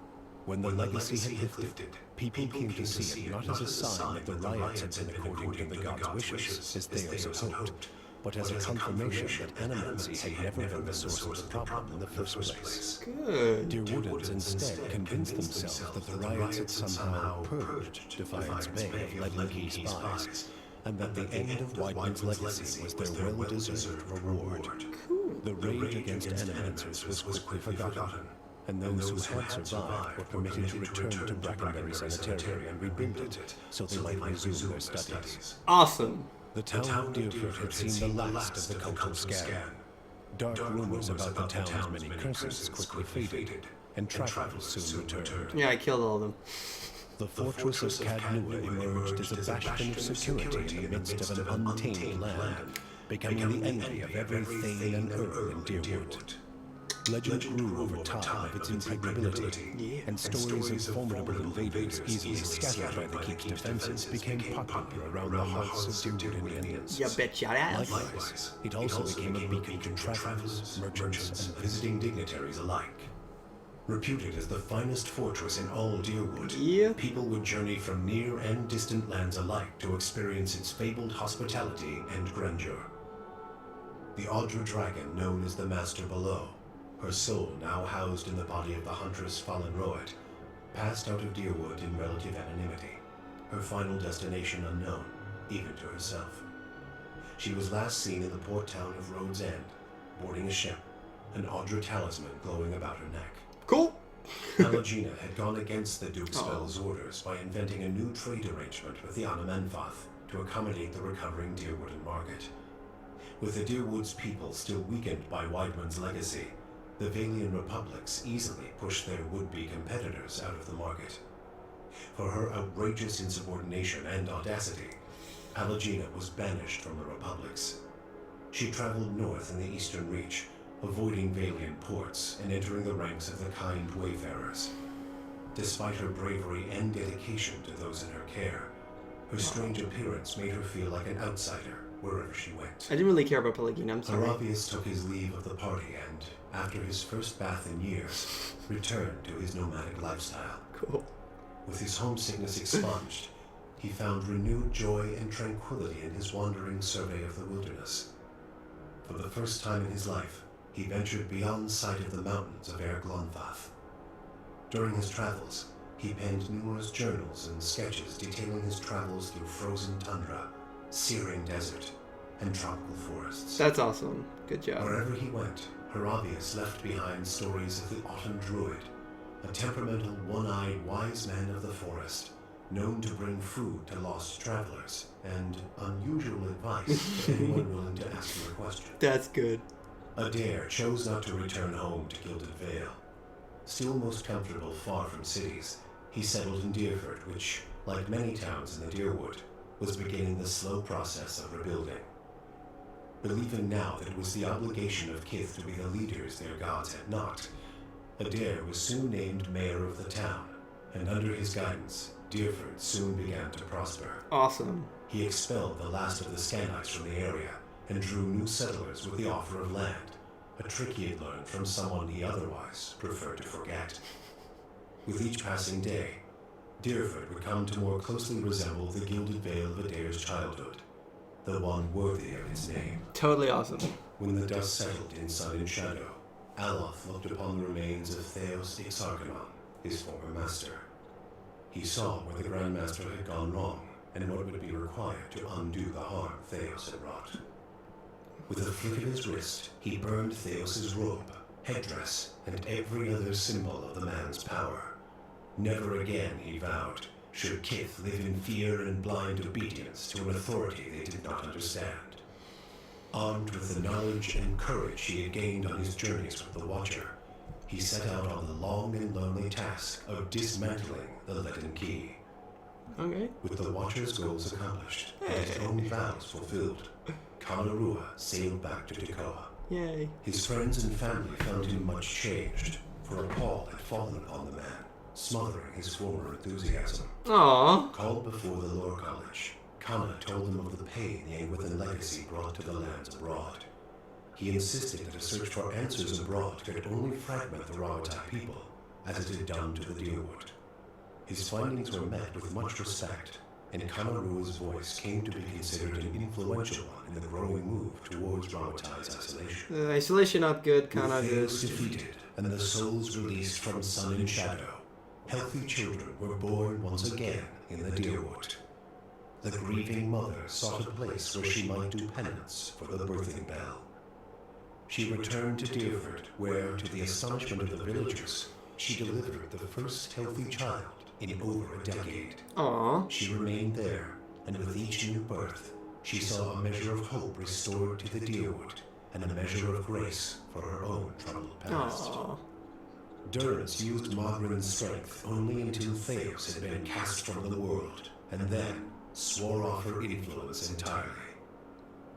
When the legacy had lifted, people came to see it not as a sign that the riots had been according to the gods' wishes, as they also hoped, but as a confirmation that animancy had never been the source of the problem in the first place. Good. Deerwoodans instead convinced themselves that the riots had somehow purged Defiance Bay of Leaden Key spies, and that the end of Wyvern's legacy was their well-deserved reward. The rage against animancers was quickly forgotten, and those who had survived were permitted to return to Brackenbury Sanitarium and rebuild it, so they might resume their studies. Awesome. The town of Deerford had seen the last of the KOKOStern. Dark rumors about the town's many curses quickly faded, and travelers soon returned. Yeah, I killed all of them. The fortress of Cadnua emerged as a bastion of security in the midst of an untamed land, becoming the envy of every Thane and Earl in Deerwood. Legend grew over time of its impregnability, and stories of formidable invaders easily scattered by the keep's defenses became popular around the hearts of Deerwood Indians. You bet your ass. Likewise, it also became a beacon to travelers, merchants, and visiting dignitaries alike. Reputed as the finest fortress in all Deerwood, people would journey from near and distant lands alike to experience its fabled hospitality and grandeur. The Audra dragon, known as the Master Below, her soul now housed in the body of the huntress Fallen Roid, passed out of Deerwood in relative anonymity, her final destination unknown, even to herself. She was last seen in the port town of Rhodes End, boarding a ship, an Audra talisman glowing about her neck. Cool. Alagina had gone against the Duke Spell's orders by inventing a new trade arrangement with the Anamenfath to accommodate the recovering Deerwooden market. With the Deerwood's people still weakened by Weidman's legacy, the Valian republics easily pushed their would-be competitors out of the market. For her outrageous insubordination and audacity, Alagina was banished from the republics. She traveled north in the Eastern Reach, avoiding Valian ports and entering the ranks of the kind wayfarers. Despite her bravery and dedication to those in her care, her strange appearance made her feel like an outsider wherever she went. I didn't really care about Pelagina, I'm sorry. Haravius took his leave of the party and, after his first bath in years, returned to his nomadic lifestyle. Cool. With his homesickness expunged, he found renewed joy and tranquility in his wandering survey of the wilderness. For the first time in his life, he ventured beyond sight of the mountains of Glonfath. During his travels, he penned numerous journals and sketches detailing his travels through frozen tundra, searing desert, and tropical forests. That's awesome. Good job. Wherever he went, Haravius left behind stories of the Autumn Druid, a temperamental, one-eyed wise man of the forest, known to bring food to lost travelers, and unusual advice to anyone willing to ask him a question. That's good. Adair chose not to return home to Gilded Vale. Still most comfortable far from cities, he settled in Deerford, which, like many towns in the Deerwood, was beginning the slow process of rebuilding. Believing now that it was the obligation of Kith to be the leaders their gods had not, Adair was soon named mayor of the town, and under his guidance, Deerford soon began to prosper. Awesome. He expelled the last of the Scanites from the area, and drew new settlers with the offer of land, a trick he had learned from someone he otherwise preferred to forget. With each passing day, Deerford would come to more closely resemble the Gilded Vale of Adair's childhood, the one worthy of his name. Totally awesome. When the dust settled in sun and shadow, Aloth looked upon the remains of Thaos Ixarchanon, his former master. He saw where the Grand Master had gone wrong, and what would be required to undo the harm Thaos had wrought. With a flick of his wrist, he burned Thaos's robe, headdress, and every other symbol of the man's power. Never again, he vowed, should Kith live in fear and blind obedience to an authority they did not understand. Armed with the knowledge and courage he had gained on his journeys with the Watcher, he set out on the long and lonely task of dismantling the Leaden Key. Okay. With the Watcher's goals accomplished, and his own vows fulfilled, Kanarua sailed back to Tekoa. Yay. His friends and family found him much changed, for a pall had fallen upon the man, smothering his former enthusiasm. Aww. Called before the Lore College, Kana told them of the pain the Angwithan legacy brought to the lands abroad. He insisted that a search for answers abroad could only fragment the Rawatai people, as it had done to the Deerwood. His findings were met with much respect, and Kanarua's voice came to be considered an influential one in the growing move towards Rawatai's isolation. Isolation not good, Kana With good. Thaos defeated, and the souls released from sun and shadow, healthy children were born once again in the Deerwood. The grieving mother sought a place where she might do penance for the birthing bell. She returned to Deerford, where, to the astonishment of the villagers, she delivered the first healthy child in over a decade. Aww. She remained there, and with each new birth, she saw a measure of hope restored to the Deerwood, and a measure of grace for her own troubled past. Aww. Durrance used Mogren's strength only until Thaos had been cast from the world, and then swore off her influence entirely.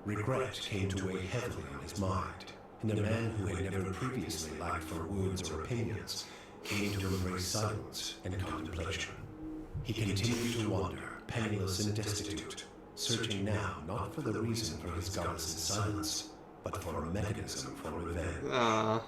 Regret came to weigh heavily on his mind, and a man who had never previously lacked for words or opinions came to embrace silence and contemplation. He continued to wander, penniless and destitute, searching now not for the reason for his goddess's silence, but for a mechanism for revenge.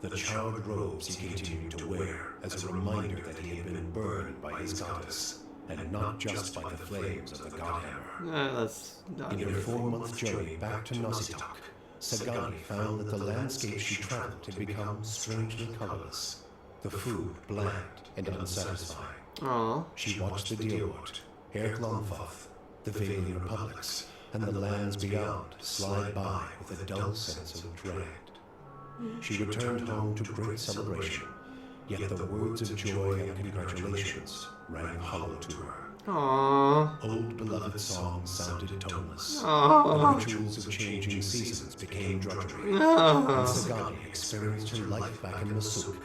the charred robes he continued to wear as a reminder that he had been burned by his goddess, and not just by the flames of the Godhammer. That's not In her good. 4-month journey back to Nozitok, Sagani found that the landscape she traveled had become strangely colorless, the food bland and unsatisfying. Aww. She watched the Deerwort, Erk Longfoth, the Valian Republics, and the lands beyond slide by with a dull sense of dread. She returned home to great celebration, yet the words of joy and congratulations rang hollow to her. Aww. Old beloved songs sounded toneless. Aww. The rituals of changing seasons became drudgery. Aww. And Sagani experienced her life back in Masuk,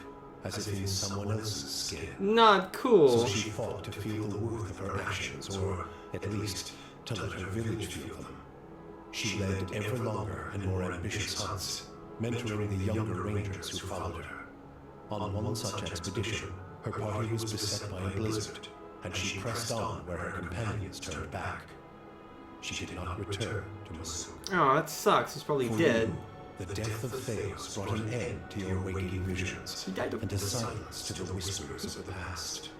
as if in someone else's skin. Not cool. So she fought to feel the worth of her actions, or at least to let her village feel them. She led ever longer and more ambitious hunts, mentoring the younger rangers who followed her. On one such expedition, her party was beset by a blizzard, and she pressed on where her companions turned back. She did not return to Masuk. Oh, that sucks. He's probably For dead. you, the death of Thaos brought an end to your waking visions, He died of and a silence to the whispers of the past.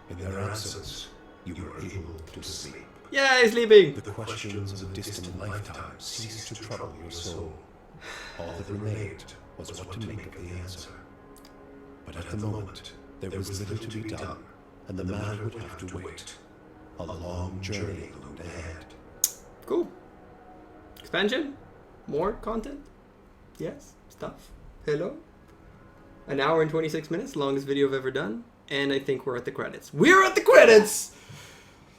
In their absence, you were able to sleep. Yeah, he's sleeping. The questions of a distant lifetime ceased to trouble your soul. All that remained was what to make of the answer. But at the moment, there was little to be done, and the matter would have to wait. A long journey loomed ahead. Cool. Expansion? More content? Yes? Stuff? Hello? An hour and 26 minutes, longest video I've ever done. And I think we're at the credits. We're at the credits!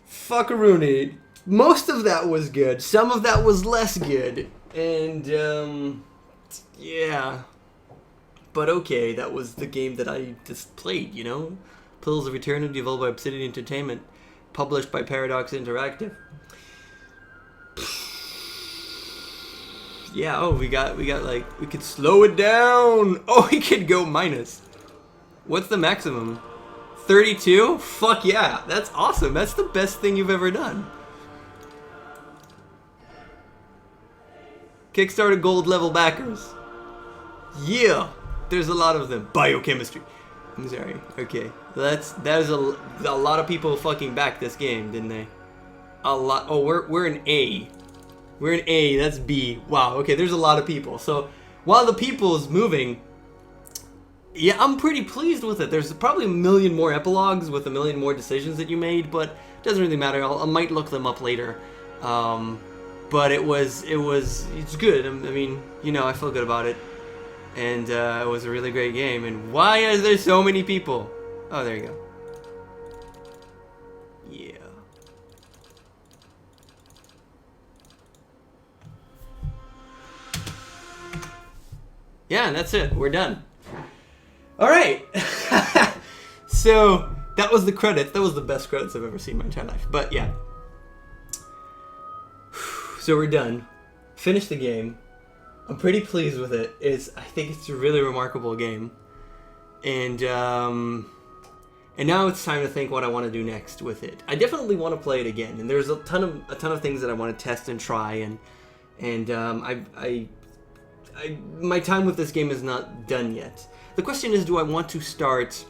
Fuckaroony. Most of that was good. Some of that was less good. And, yeah. But okay, that was the game that I just played, you know? Pillars of Eternity, developed by Obsidian Entertainment. Published by Paradox Interactive. Yeah, oh, we got like, we could slow it down. Oh, we could go minus. What's the maximum? 32? Fuck yeah, that's awesome. That's the best thing you've ever done. Kickstarter gold level backers. Yeah, there's a lot of them. Biochemistry. I'm sorry. Okay, there's a lot of people fucking backed this game, didn't they? A lot. Oh, we're an A. We're an A. That's B. Wow. Okay, there's a lot of people. So while the people is moving, yeah, I'm pretty pleased with it. There's probably a million more epilogues with a million more decisions that you made, but it doesn't really matter. I might look them up later. But it's good. I mean, you know, I feel good about it. And it was a really great game. And why is there so many people? Oh, there you go. Yeah. Yeah, and that's it. We're done. All right. So that was the credits. That was the best credits I've ever seen in my entire life. But yeah. So we're done. Finished the game. I'm pretty pleased with it. I think it's a really remarkable game. And now it's time to think what I want to do next with it. I definitely want to play it again. And there's a ton of things that I want to test and try. And my time with this game is not done yet. The question is, do I want to start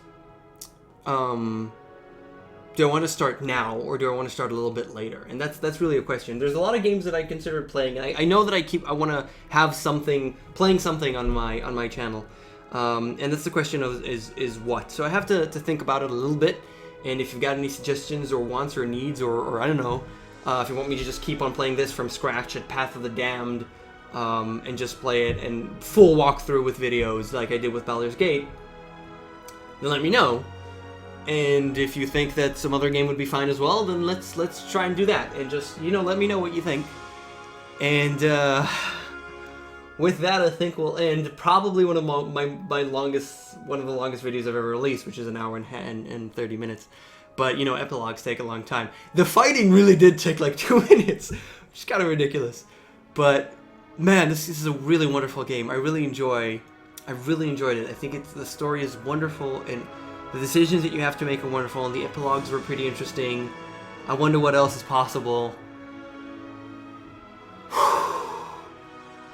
now, or do I want to start a little bit later? And that's really a question. There's a lot of games that I considered playing. I know that I want to have playing something on my channel. And that's the question of is what. So I have to think about it a little bit. And if you've got any suggestions or wants or needs or I don't know, if you want me to just keep on playing this from scratch at Path of the Damned, and just play it and full walkthrough with videos like I did with Baldur's Gate, then let me know. And if you think that some other game would be fine as well, then let's try and do that. And just, you know, let me know what you think. And with that, I think we'll end probably one of the longest videos I've ever released, which is an hour and 30 minutes. But you know, epilogues take a long time. The fighting really did take like 2 minutes, which is kind of ridiculous. But man, this is a really wonderful game. I really enjoyed it. I think the story is wonderful, and the decisions that you have to make are wonderful, and the epilogues were pretty interesting. I wonder what else is possible.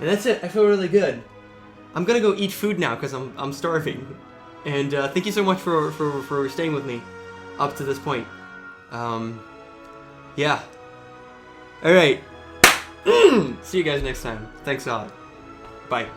And that's it. I feel really good. I'm gonna go eat food now because I'm starving. And thank you so much for staying with me up to this point. Yeah. All right. See you guys next time. Thanks a lot. Bye.